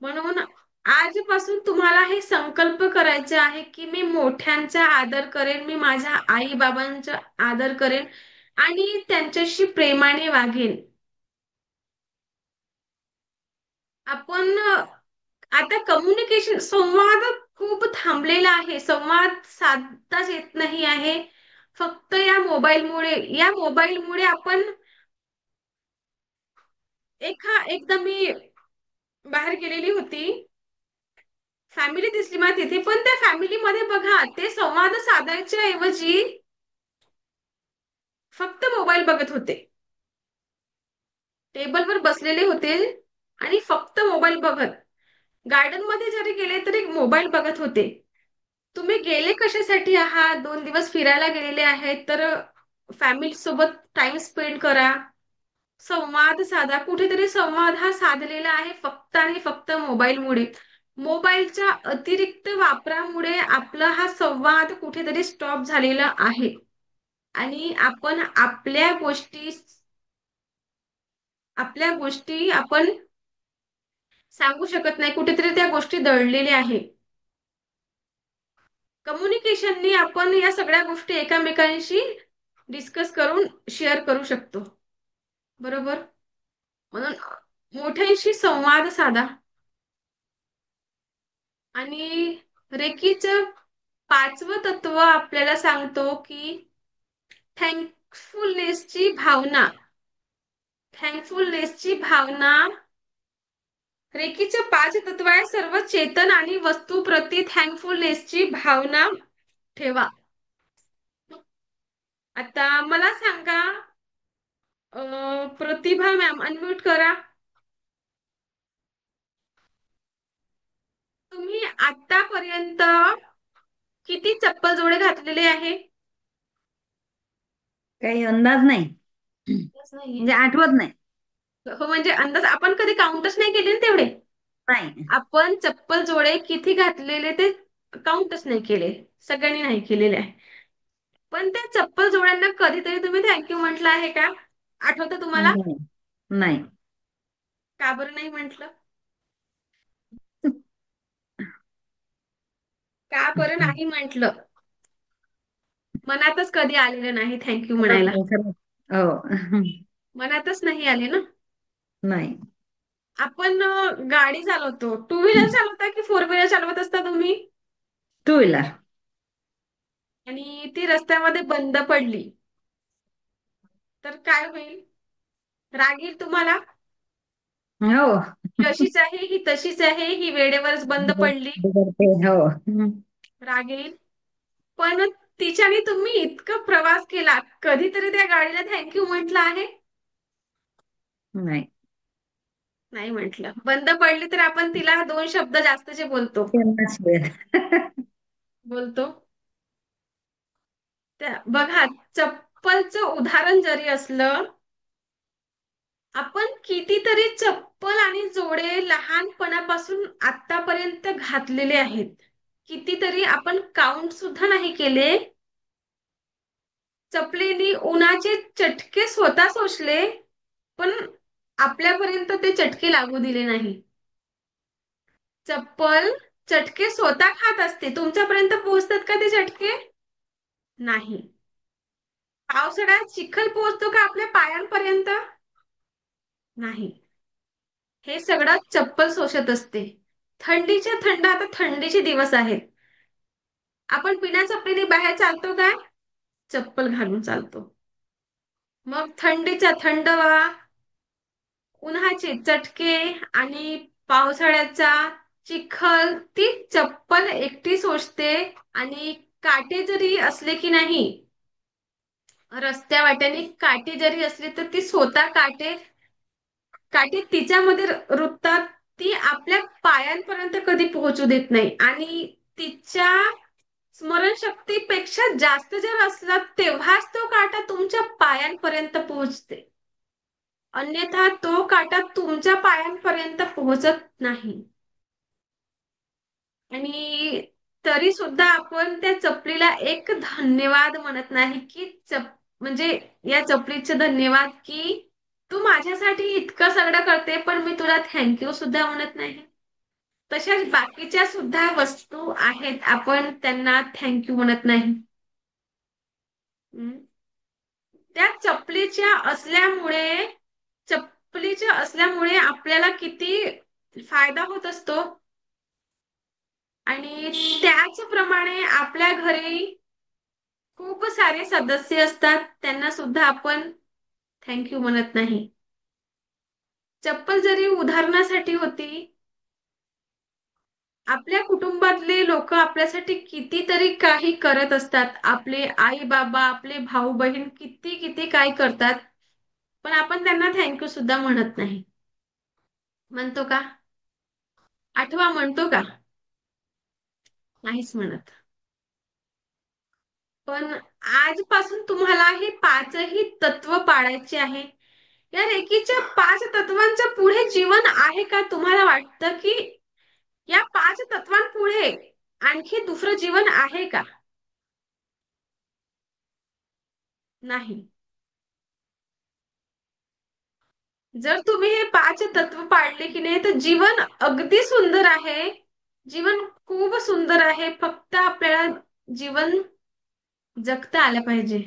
म्हणून आजपासून तुम्हाला हे संकल्प करायचे आहे की मी मोठ्यांचा आदर करेन, मी माझ्या आई बाबांचा आदर करेन आणि त्यांच्याशी प्रेमाने वागेन. आपण आता कम्युनिकेशन, संवाद खूप थांबलेला आहे, संवाद साधताच येत नाही आहे. फक्त या मोबाईलमुळे आपण एकदा मी बाहेर गेलेली होती, फॅमिली दिसली मला तिथे, पण त्या फॅमिलीमध्ये बघा ते संवाद साधायच्या ऐवजी फक्त मोबाईल बघत होते. टेबलवर बसलेले होते आणि फक्त मोबाईल बघत, गार्डन मध्ये जरी गेले तरी मोबाईल बघत होते. तुम्ही गेले कशासाठी आहात? 2 दिवस फिरायला गेलेले आहेत तर फॅमिली सोबत टाइम स्पेंड करा, संवाद साधा. कुठेतरी संवाद हा साधलेला आहे फक्त आणि फक्त मोबाईलमुळे. मोबाईलच्या अतिरिक्त वापरामुळे आपला हा संवाद कुठेतरी स्टॉप झालेला आहे. आणि आपण आपल्या गोष्टी आपण सांगू शकत नाही, कुठेतरी त्या गोष्टी दडलेल्या आहे. कम्युनिकेशननी आपण या सगळ्या गोष्टी एकमेकांशी डिस्कस करून शेअर करू शकतो, बरोबर. म्हणून मोठ्यांशी संवाद साधा. आणि रेकीचं 5वं तत्व आपल्याला सांगतो की थँकफुलनेसची भावना. थँकफुलनेसची भावना रेकीचं 5 तत्व आहे. सर्व चेतन आणि वस्तूप्रती थँकफुलनेसची भावना ठेवा. आता मला सांगा, प्रतिभा मॅम अनम्यूट करा. तुम्ही आतापर्यंत किती चप्पल जोडे घातलेले आहे? काही अंदाज नाही, नाहीये. म्हणजे आठवत नाही. हो, म्हणजे अंदाज आपण कधी काउंटच नाही केले ना तेवढे. नाही. आपण चप्पल जोडे किती घातलेले ते काउंटच नाही केले, सगळ्यांनी नाही केलेले आहे. पण त्या चप्पल जोड्यांना कधीतरी तुम्ही थँक्यू म्हटलं आहे का? आठवतं तुम्हाला? नाही. नाही. का बरं नाही म्हटलं? का बरं नाही म्हंटल? मनातच कधी आलेलं नाही थँक्यू खरंच म्हणायला. नाही, खरंच. हो. मनातच नाही आले ना. नाही. आपण गाडी चालवतो, टू व्हीलर चालवता की फोर व्हीलर चालवत असता तुम्ही? Two wheeler. आणि ती रस्त्यामध्ये बंद पडली तर काय होईल? राग येईल तुम्हाला? हो. ही अशीच आहे, ही तशीच आहे, ही वेळेवरच बंद पडली. बिघडते. हो. राग येईल. पण तिच्याने तुम्ही इतकं प्रवास केला, कधीतरी त्या गाडीला थँक्यू म्हटलं आहे? नाही. नाही म्हटलं. बंद पडली तर आपण तिला दोन शब्द जास्तचे बोलतो. त्यांनाच वेळ. बोलतो. बघा, चप्पलचं उदाहरण जरी असलं, आपण कितीतरी चप्पल आणि जोडे लहानपणापासून आतापर्यंत घातलेले आहेत. कितीतरी आपण काउंट सुद्धा नाही केले. चपलेनी उन्हाचे चटके स्वतः सोसले, पण आपल्यापर्यंत ते चटके लागू दिले नाही. चप्पल चटके स्वतः खात असते, तुमच्यापर्यंत पोहोचतात का ते चटके? नाही. पावसाळ्यात चिखल पोहोचतो का आपल्या पायांपर्यंत? नाही. हे सगळं चप्पल शोषत असते. थंडीच्या थंड, आता थंडीचे दिवस आहेत. आपण बिना चपलीने बाहेर चालतो काय? चप्पल घालून चालतो. मग थंडीचा थंडवा, उन्हाचे चटके आणि पावसाळ्याचा चिखल ती चप्पल एकटी सोसते. आणि काटे जरी असले की नाही, रस्त्या वाट्याने काटे जरी असले तर ती स्वतः काटे काटे तिच्यामध्ये रुततात. ती आपल्या पायांपर्यंत कधी पोहोचू देत नाही. आणि तिच्या स्मरणशक्तीपेक्षा जास्त जर असला तेव्हाच तो काटा तुमच्या पायांपर्यंत पोहोचते. अन्यथा तो काटा तुमच्या पायांपर्यंत पोहोचत नाही. आणि तरी सुद्धा आपण त्या चपलीला एक धन्यवाद म्हणत नाही की म्हणजे या चपलीचे धन्यवाद की तू माझ्यासाठी इतकं सगळं करते, पण मी तुला थँक्यू सुद्धा म्हणत नाही. तशाच बाकीच्या सुद्धा वस्तू आहेत, आपण त्यांना थँक्यू म्हणत नाही. हम्म. त्या चपलीच्या असल्यामुळे आपल्याला किती फायदा होत असतो. आणि त्याचप्रमाणे आपल्या घरी खूप सारे सदस्य असतात, त्यांना सुद्धा आपण थँक्यू म्हणत नाही. चप्पल जरी उदाहरणासाठी होती, आपल्या कुटुंबातले लोक आपल्यासाठी कितीतरी काही करत असतात. आपले आई बाबा, आपले भाऊ बहीण किती किती काय करतात, पण आपण त्यांना थँक्यू सुद्धा म्हणत नाही. म्हणतो का? आठवा, म्हणतो का? नाहीच म्हणत. पण आजपासून तुम्हाला हे पाचही तत्व पाळायचे आहे. या रेकीच्या 5 तत्वांच्या पुढे जीवन आहे का? तुम्हाला वाटतं की या 5 तत्वांपुढे आणखी दुसरं जीवन आहे का? नाही. जर तुम्ही हे 5 तत्व पाळले की नाही, तर जीवन अगदी सुंदर आहे. जीवन खूप सुंदर आहे. फक्त आपल्याला जीवन जगता आलं पाहिजे.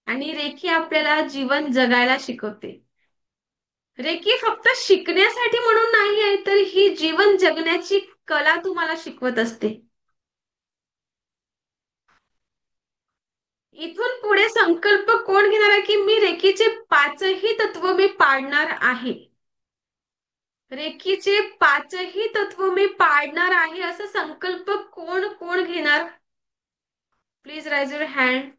आणि रेखी आपल्याला जीवन जगायला शिकवते. रेकी फक्त शिकण्यासाठी म्हणून नाही आहे, तर ही जीवन जगण्याची कला तुम्हाला शिकवत असते. इथून पुढे संकल्प कोण घेणार आहे की मी रेकीचे 5ही तत्व मी पाळणार आहे. रेकीचे 5ही तत्व मी पाळणार आहे, असा संकल्प कोण कोण घेणार? Please rise your hand.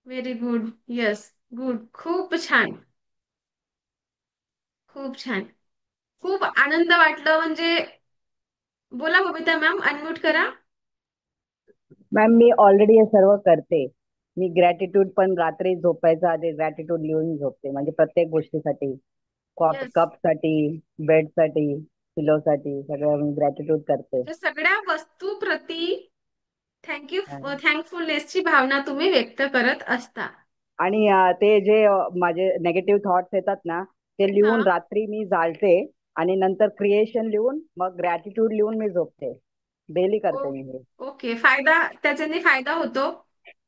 Very good. Yes, good. खूप छान. खूप छान. खूप आनंद वाटलं. म्हणजे बोला बबिता मॅम, अनम्यूट करा. मॅम, मी ऑलरेडी हे सर्व करते. मी ग्रॅटिट्यूड पण रात्री झोपायच्या आधी ग्रॅटिट्यूड लिहून झोपते. म्हणजे प्रत्येक गोष्टीसाठी, येस. कपसाठी, बेडसाठी, पिलोसाठी सगळं मी ग्रॅटिट्यूड करते. त्या सगळ्या वस्तूप्रती थँकफुलनेसची भावना तुम्ही व्यक्त करत असता. आणि ते जे माझे नेगेटिव्ह थॉट्स येतात ना, ते लिहून हा. रात्री मी जाळते आणि नंतर क्रिएशन लिहून मग ग्रॅटिट्यूड लिहून मी झोपते. डेली करते ओ- मी हे. ओके, त्याच्याने फायदा होतो.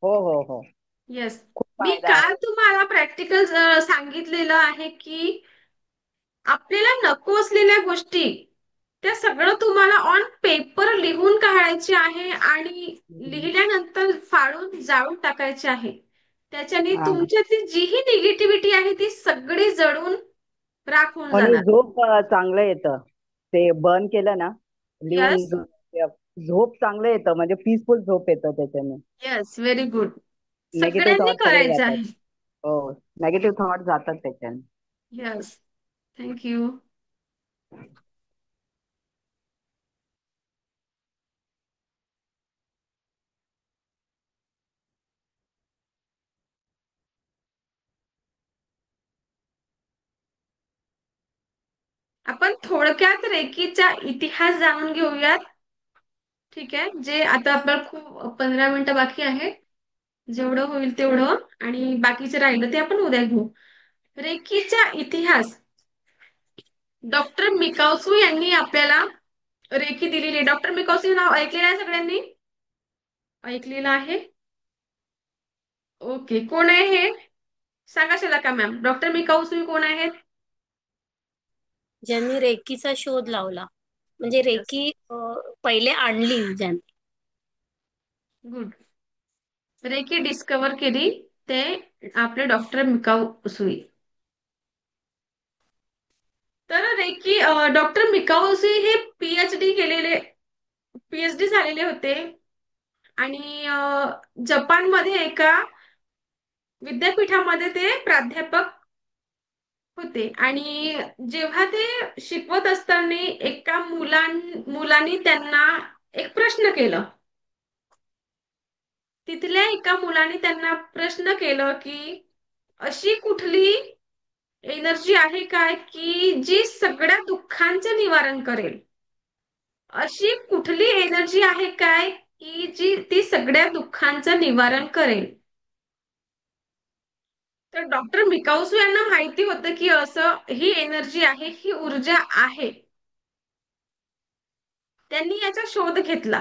हो हो हो. येस. खूप मी फायदा काल आहे. तुम्हाला प्रॅक्टिकल सांगितलेलं आहे की आपल्याला नको असलेल्या गोष्टी त्या सगळं तुम्हाला ऑन पेपर लिहून काढायचे आहे आणि हम्म. लिहिल्यानंतर फाडून जाळून टाकायचे आहे. त्याच्याने हा. तुमच्यातली जीही निगेटिव्हिटी आहे ती सगळी जळून राख होऊन आणि जाणार. झोप चांगलं येतं. ते बर्न केलं ना, लिहून यस. झोप चांगलं येतं, म्हणजे पीसफुल झोप येतं त्याच्याने. Yes, very good. नेगेटिव्ह सगळ्यांनी थॉट सगळे करायचं जातात. आहे. हो. नेगेटिव्ह थॉट जातात त्याच्याने. यस. थँक्यू. आपण थोडक्यात रेकीचा इतिहास जाणून घेऊयात. ठीक आहे, जे आता आपल्याला खूप 15 मिनिटं बाकी आहे. जेवढं होईल तेवढं, आणि बाकीचे राहिलं ते आपण उद्या घेऊ. रेकीचा इतिहास. डॉक्टर मिकावसू यांनी आपल्याला रेकी दिलेली. डॉक्टर मिकावसू नाव ऐकलेलं आहे सगळ्यांनी? ऐकलेलं आहे. ओके, कोण आहे हे? सांगा शलाका मॅम, डॉक्टर मिकावसू कोण आहेत? ज्यांनी रेकीचा शोध लावला, म्हणजे यस, रेकी पहिले आणली ज्यांनी. गुड. रेकी डिस्कवर केली ते आपले डॉक्टर मिकावसुई. तर रेकी डॉक्टर मिकावसुई हे पीएचडी झालेले होते. आणि जपानमध्ये एका विद्यापीठामध्ये ते प्राध्यापक होते. आणि जेव्हा ते शिकवत असताना एका मुलांनी त्यांना एक प्रश्न केला. तिथल्या एका मुलाने त्यांना प्रश्न केलं की अशी कुठली एनर्जी आहे काय की जी सगळ्या दुःखांचं निवारण करेल? अशी कुठली एनर्जी आहे काय की जी ती सगळ्या दुःखांचं निवारण करेल? तर डॉक्टर मिकाउसू यांना माहिती होतं की असं ही एनर्जी आहे, ही ऊर्जा आहे. त्यांनी याचा शोध घेतला.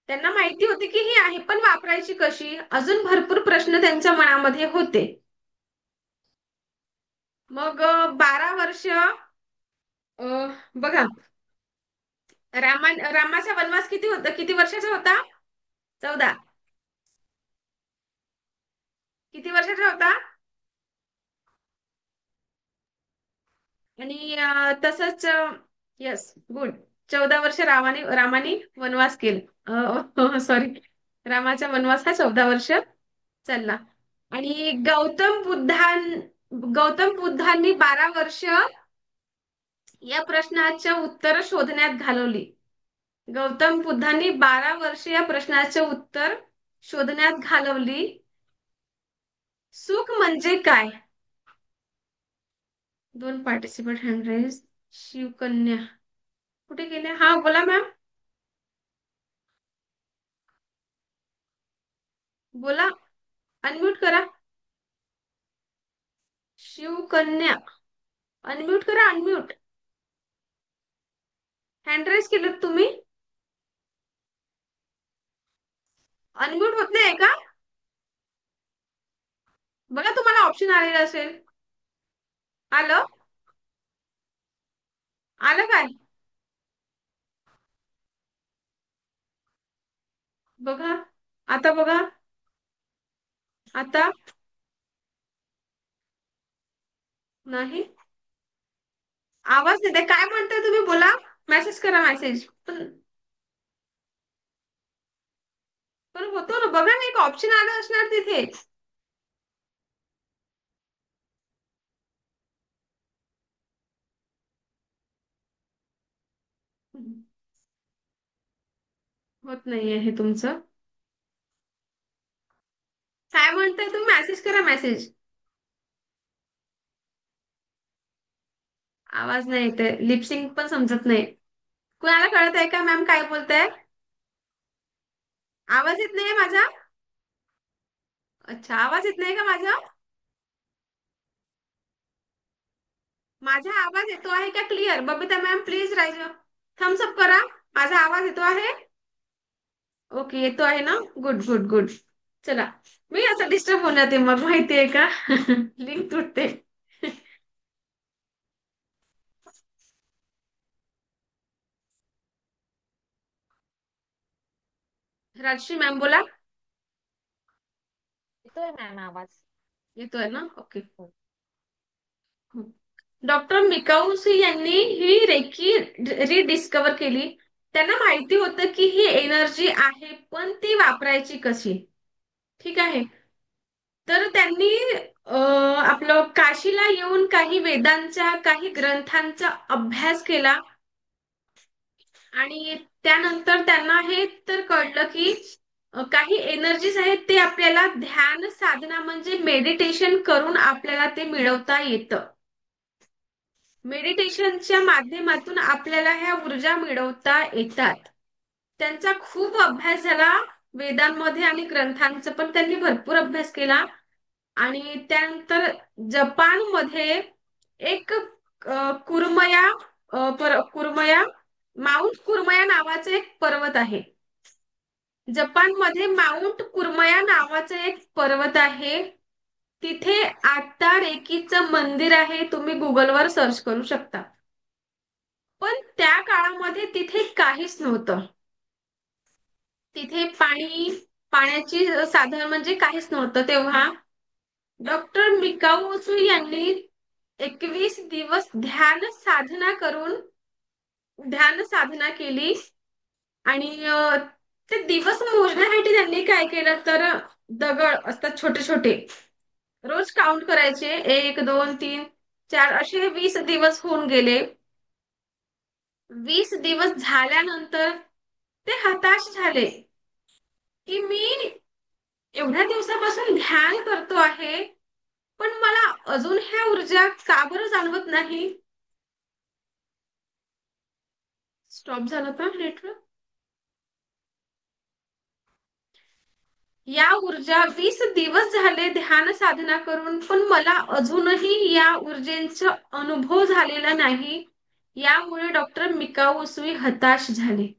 त्यांना माहिती होती की ही आहे, पण वापरायची कशी, अजून भरपूर प्रश्न त्यांच्या मनामध्ये होते. मग 12 वर्ष बघा, रामाचा वनवास किती होता, किती वर्षाचा होता? 14. किती वर्षाचा होता? आणि तसंच, येस, गुड. 14 वर्ष रामाने वनवास केला. सॉरी, रामाचा वनवास हा 14 वर्ष चालला. आणि गौतम बुद्धांनी 12 वर्ष या प्रश्नाच्या उत्तर शोधण्यात घालवली. गौतम बुद्धांनी 12 वर्ष या प्रश्नाचे उत्तर शोधण्यात घालवली. सुख म्हणजे काय? 2 पार्टिसिपंट हँड रेज. शिवकन्या कुठे गेल्या? हा, बोला मॅम, बोला, अनम्यूट करा. शिवकन्या, अनम्यूट करा, अनम्यूट. हँड रेज केलं तुम्ही? अनम्यूट होत नाही का? बघा, तुम्हाला ऑप्शन आलेलं असेल. आलं? आलं काय? बघा, आता बघा, आता नाही. आवाज देते, काय म्हणताय तुम्ही? बोला, मेसेज करा, मेसेज. पण पण होतो ना, बघा ना, एक ऑप्शन आलं असणार तिथे. होत नाहीये हे तुमचं. काय म्हणताय तुम्ही? मेसेज करा, मेसेज. आवाज नाही येते, लिपसिंग पण समजत नाही. कुणाला कळत आहे का मॅम काय बोलताय? आवाज येत नाहीये माझा? अच्छा, आवाज येत नाही का माझा? माझा आवाज येतो आहे का clear? Babita ma'am, please raise thumbs up करा. माझा आवाज येतो आहे? ओके, येतो आहे ना? Good good good. चला, मी असं डिस्टर्ब होऊन जाते मग, माहितीये का? लिंक तुटते. राजश्री मॅम बोला. येतोय मॅम आवाज. येतोय ना? ओके. डॉक्टर मिकाउसी यांनी ही रेकी रिडिस्कवर केली. त्यांना माहिती होतं की ही एनर्जी आहे, पण ती वापरायची कशी? ठीक आहे. तर त्यांनी आपलं काशीला येऊन काही वेदांचा, काही ग्रंथांचा अभ्यास केला आणि त्यानंतर त्यांना हे तर कळलं की काही एनर्जीज आहेत ते आपल्याला ध्यान साधना म्हणजे मेडिटेशन करून आपल्याला ते मिळवता येतं. मेडिटेशनच्या माध्यमातून आपल्याला ह्या ऊर्जा मिळवता येतात. त्यांचा खूप अभ्यास झाला वेदांमध्ये आणि ग्रंथांचा पण त्यांनी भरपूर अभ्यास केला. आणि त्यानंतर जपानमध्ये एक कुर्मया कुर्मया माउंट कुर्मया नावाचा एक पर्वत आहे. जपानमध्ये माउंट कुर्मया नावाचा एक पर्वत आहे. तिथे आता रेकीचं मंदिर आहे. तुम्ही गुगलवर सर्च करू शकता. पण त्या काळामध्ये तिथे काहीच नव्हतं. तिथे पाण्याची साधन म्हणजे काहीच नव्हतं तेव्हा. डॉक्टर मिकाउसू यांनी 21 दिवस ध्यान साधना केली आणि ते दिवस मोजण्यासाठी त्यांनी काय केलं तर दगड असतात छोटे छोटे, रोज काउंट करायचे, 1 2 3 4 असे 20 दिवस होऊन गेले. 20 दिवस झाल्यानंतर ते हताश झाले की मी एवढ्या दिवसापासून ध्यान करतो आहे, पण मला अजून ह्या ऊर्जा का बरं जाणवत नाही? स्टॉप झालं का नेटवर्क? या ऊर्जा 20 दिवस झाले ध्यान साधना करून, पण मला अजूनही या ऊर्जेचा अनुभव झालेला नाही. यामुळे डॉक्टर मिकाउसुई हताश झाले.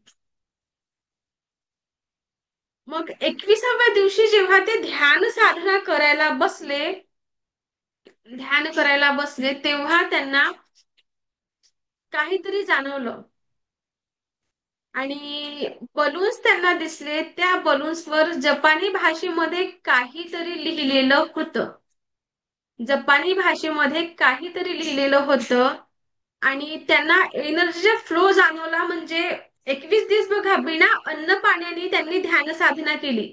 मग 21व्या दिवशी जेव्हा ते ध्यान करायला बसले तेव्हा त्यांना काहीतरी जाणवलं आणि बलून्स त्यांना दिसले. त्या बलून्सवर जपानी भाषेमध्ये काहीतरी लिहिलेलं होतं. जपानी भाषेमध्ये काहीतरी लिहिलेलं होतं आणि त्यांना एनर्जीचा फ्लो जाणवला. म्हणजे 21 दिवस बघा, बिना अन्न पाण्याने त्यांनी ध्यान साधना केली.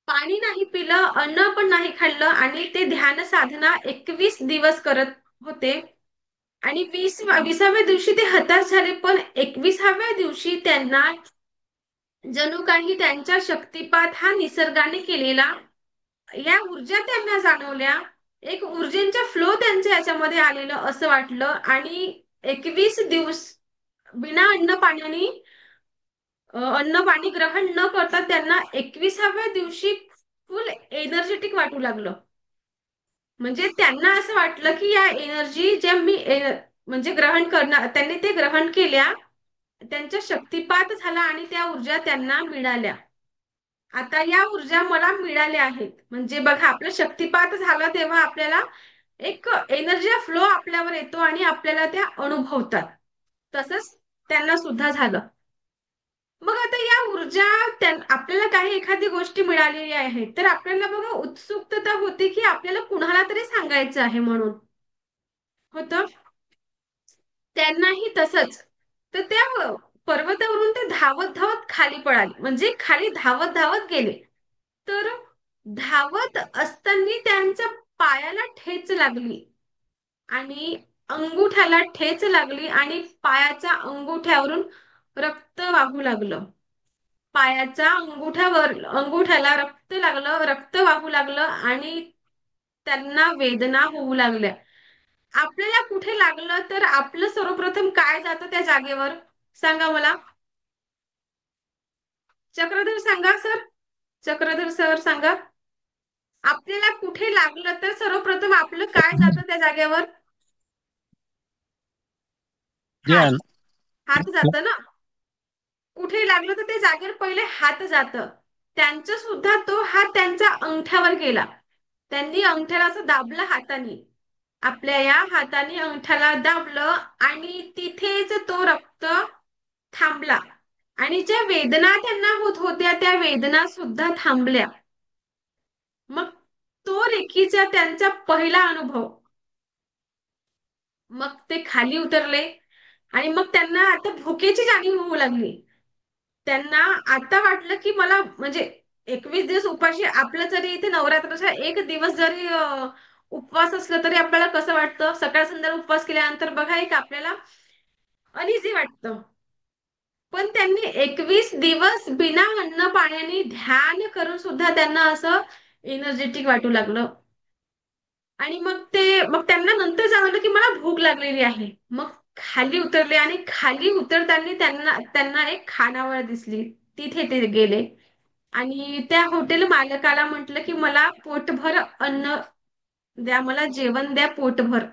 पाणी नाही पिलं, अन्न पण नाही खाल्लं आणि ते ध्यान साधना 21 दिवस करत होते. आणि 20व्या दिवशी ते हताश झाले, पण 21व्या दिवशी त्यांना जणू काही त्यांच्या शक्तिपात हा निसर्गाने केलेला या ऊर्जा त्यांना जाणवल्या. एक ऊर्जेचा फ्लो त्यांच्या याच्यामध्ये आलेलं असं वाटलं आणि 21 दिवस बिना अन्न पाणी ग्रहण न करता त्यांना 21व्या दिवशी फुल एनर्जेटिक वाटू लागलं. म्हणजे त्यांना असं वाटलं की या एनर्जी ज्या मी म्हणजे ग्रहण करणार, त्यांनी ते ग्रहण केल्या, त्यांच्या शक्तिपात झाला आणि त्या ऊर्जा त्यांना मिळाल्या. आता या ऊर्जा मला मिळाल्या आहेत. म्हणजे बघा, आपलं शक्तिपात झाला तेव्हा आपल्याला एक एनर्जी फ्लो आपल्यावर येतो आणि आपल्याला त्या अनुभवतात. तसंच त्यांना सुद्धा झालं. मग आता या ऊर्जा आपल्याला काही एखादी गोष्टी मिळालेली आहे तर आपल्याला बघा उत्सुकता होती की आपल्याला कुणाला तरी सांगायचं आहे म्हणून होतं. त्यांनाही तसंच. तर त्या पर्वतावरून ते धावत धावत खाली पळाले, म्हणजे खाली धावत धावत गेले. तर धावत असताना त्यांच्या पायाला ठेच लागली आणि अंगुठ्याला ठेच लागली आणि पायाच्या अंगुठ्यावरून रक्त वाहू लागलं. अंगुठ्याला रक्त वाहू लागलं आणि त्यांना वेदना होऊ लागल्या. आपल्याला कुठे लागलं तर आपलं सर्वप्रथम काय जातं त्या जागेवर? सांगा मला. चक्रधर सांगा सर. चक्रधर सर सांगा. आपल्याला कुठे लागलं तर सर्वप्रथम आपलं काय जातं त्या जागेवर? हात. ध्यान. हात जातं ना, कुठे लागलं तर ते जागेवर पहिले हात जातं. त्यांचं सुद्धा तो हात त्यांच्या अंगठ्यावर गेला. त्यांनी अंगठ्याला असं दाबलं हाताने. आपल्या या हाताने अंगठ्याला दाबलं आणि तिथेच तो रक्त थांबला. आणि ज्या वेदना त्यांना होत होत्या त्या वेदना सुद्धा थांबल्या. मग तो रेकीचा त्यांचा पहिला अनुभव. मग ते खाली उतरले आणि मग त्यांना आता भुकेची जाणीव होऊ लागली. त्यांना आता वाटलं की मला म्हणजे 21 दिवस उपाशी आपलं जरी इथे नवरात्राचा एक दिवस जरी उपवास असला तरी आपल्याला कसं वाटतं, सकाळ संध्याकाळ उपवास केल्यानंतर बघा एक आपल्याला अनइझी वाटतं. पण त्यांनी 21 दिवस बिना अन्न पाण्याने ध्यान करून सुद्धा त्यांना असं एनर्जेटिक वाटू लागलं. आणि मग त्यांना नंतर जाणवलं की मला भूक लागलेली आहे. मग खाली उतरले आणि खाली उतरताना त्यांना त्यांना एक खानावळ दिसली. तिथे ते गेले आणि त्या हॉटेल मालकाला म्हटलं की मला पोटभर अन्न द्या, मला जेवण द्या पोटभर.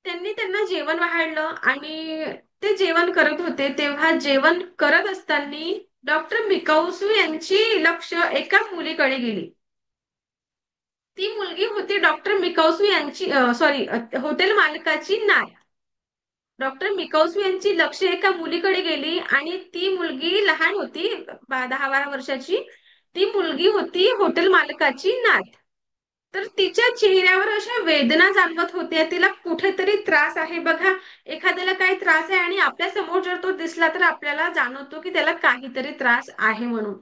त्यांनी त्यांना जेवण वाढलं आणि ते जेवण करत होते. तेव्हा जेवण करत असताना डॉक्टर मिकाउसू यांची लक्ष एका मुलीकडे गेली. ती मुलगी होती डॉक्टर मिकाउसू यांची सॉरी हॉटेल मालकाची नात. डॉक्टर मिकाउसू यांची लक्ष एका मुलीकडे गेली आणि ती मुलगी लहान होती, 10-12 वर्षाची. ती मुलगी होती हॉटेल मालकाची नात. तर तिच्या चेहऱ्यावर अशा वेदना जाणवत होत्या. तिला कुठेतरी त्रास आहे बघा. एखाद्याला काही त्रास आहे आणि आपल्या समोर जर तो दिसला तर आपल्याला जाणवतो की त्याला काहीतरी त्रास आहे म्हणून.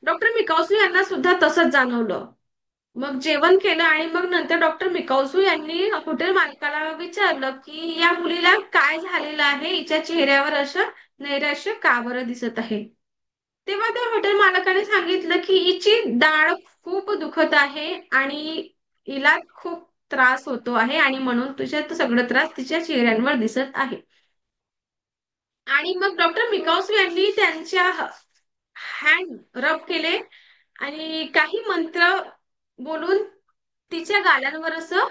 डॉक्टर मिकाउसू यांना सुद्धा तसंच जाणवलं. मग जेवण केलं आणि मग नंतर डॉक्टर मिकाउसू यांनी हॉटेल मालकाला विचारलं की या मुलीला काय झालेलं आहे, हिच्या चेहऱ्यावर असं नैराश्य का बरं दिसत आहे. तेव्हा त्या हॉटेल मालकाने सांगितलं की हिची दाढ खूप दुखत आहे आणि हिला खूप त्रास होतो आहे आणि म्हणून तुझ्या सगळं त्रास तिच्या चेहऱ्यांवर दिसत आहे. आणि मग डॉक्टर मिकाउसू यांनी त्यांच्या हँड रब केले आणि काही मंत्र बोलून तिच्या गालांवर असं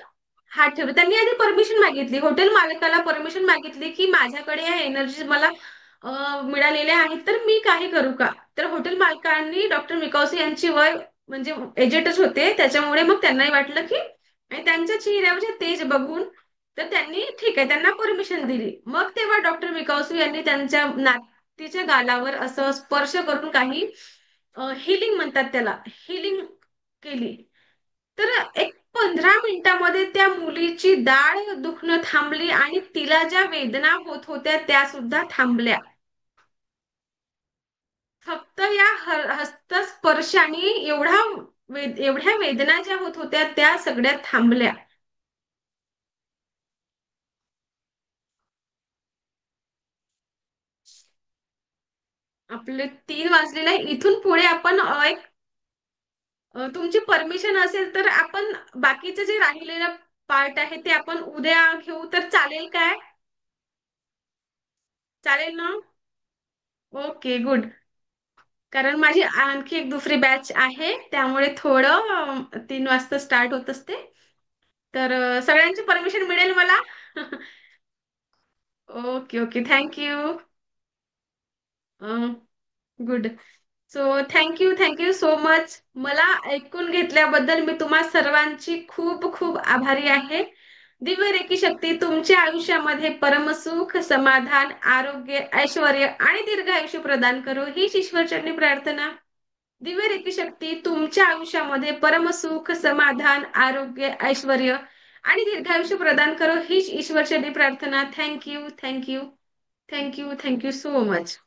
हात ठेवले. त्यांनी आधी परमिशन मागितली, हॉटेल मालकाला परमिशन मागितली की माझ्याकडे या एनर्जी मला मिळालेल्या आहेत तर मी काही करू का. तर हॉटेल मालकांनी डॉक्टर मिकाउसी यांची वय म्हणजे एजेटच होते, त्याच्यामुळे मग त्यांनाही वाटलं की आणि त्यांच्या चेहऱ्यावरचे तेज बघून तर त्यांनी ठीक आहे त्यांना परमिशन दिली. मग तेव्हा डॉक्टर मिकाउसू यांनी त्यांच्या नातीच्या गालावर असं स्पर्श करून काही हिलिंग म्हणतात त्याला, हिलिंग केली. तर एक 15 मिनिटांमध्ये त्या मुलीची दाढ दुखणं थांबली आणि तिला ज्या वेदना होत होत्या त्या सुद्धा थांबल्या. फक्त या हस्तस्पर्शाने एवढ्या वेदना ज्या होत होत्या त्या सगळ्या थांबल्या. आपले 3 वाजलेले आहे. इथून पुढे आपण एक तुमची परमिशन असेल तर आपण बाकीचे जे राहिलेलं पार्ट आहे ते आपण उद्या घेऊ तर चालेल काय? चालेल ना? Okay good. कारण माझी आणखी एक दुसरी बॅच आहे त्यामुळे थोडं 3 वाजता स्टार्ट होत असते. तर सगळ्यांची परमिशन मिळेल मला? Okay okay thank you. Good. So thank you so much. मला ऐकून घेतल्याबद्दल मी तुम्हा सर्वांची खूप खूप आभारी आहे. दिव्य रेकी शक्ती तुमच्या आयुष्यामध्ये परमसुख, समाधान, आरोग्य, ऐश्वर आणि दीर्घ आयुष्य प्रदान करो हीच ईश्वरचरणी प्रार्थना. दिव्य रेकी शक्ती तुमच्या आयुष्यामध्ये परमसुख, समाधान, आरोग्य, ऐश्वर आणि दीर्घायुष्य प्रदान करो हीच ईश्वरचरणी प्रार्थना. Thank you so much.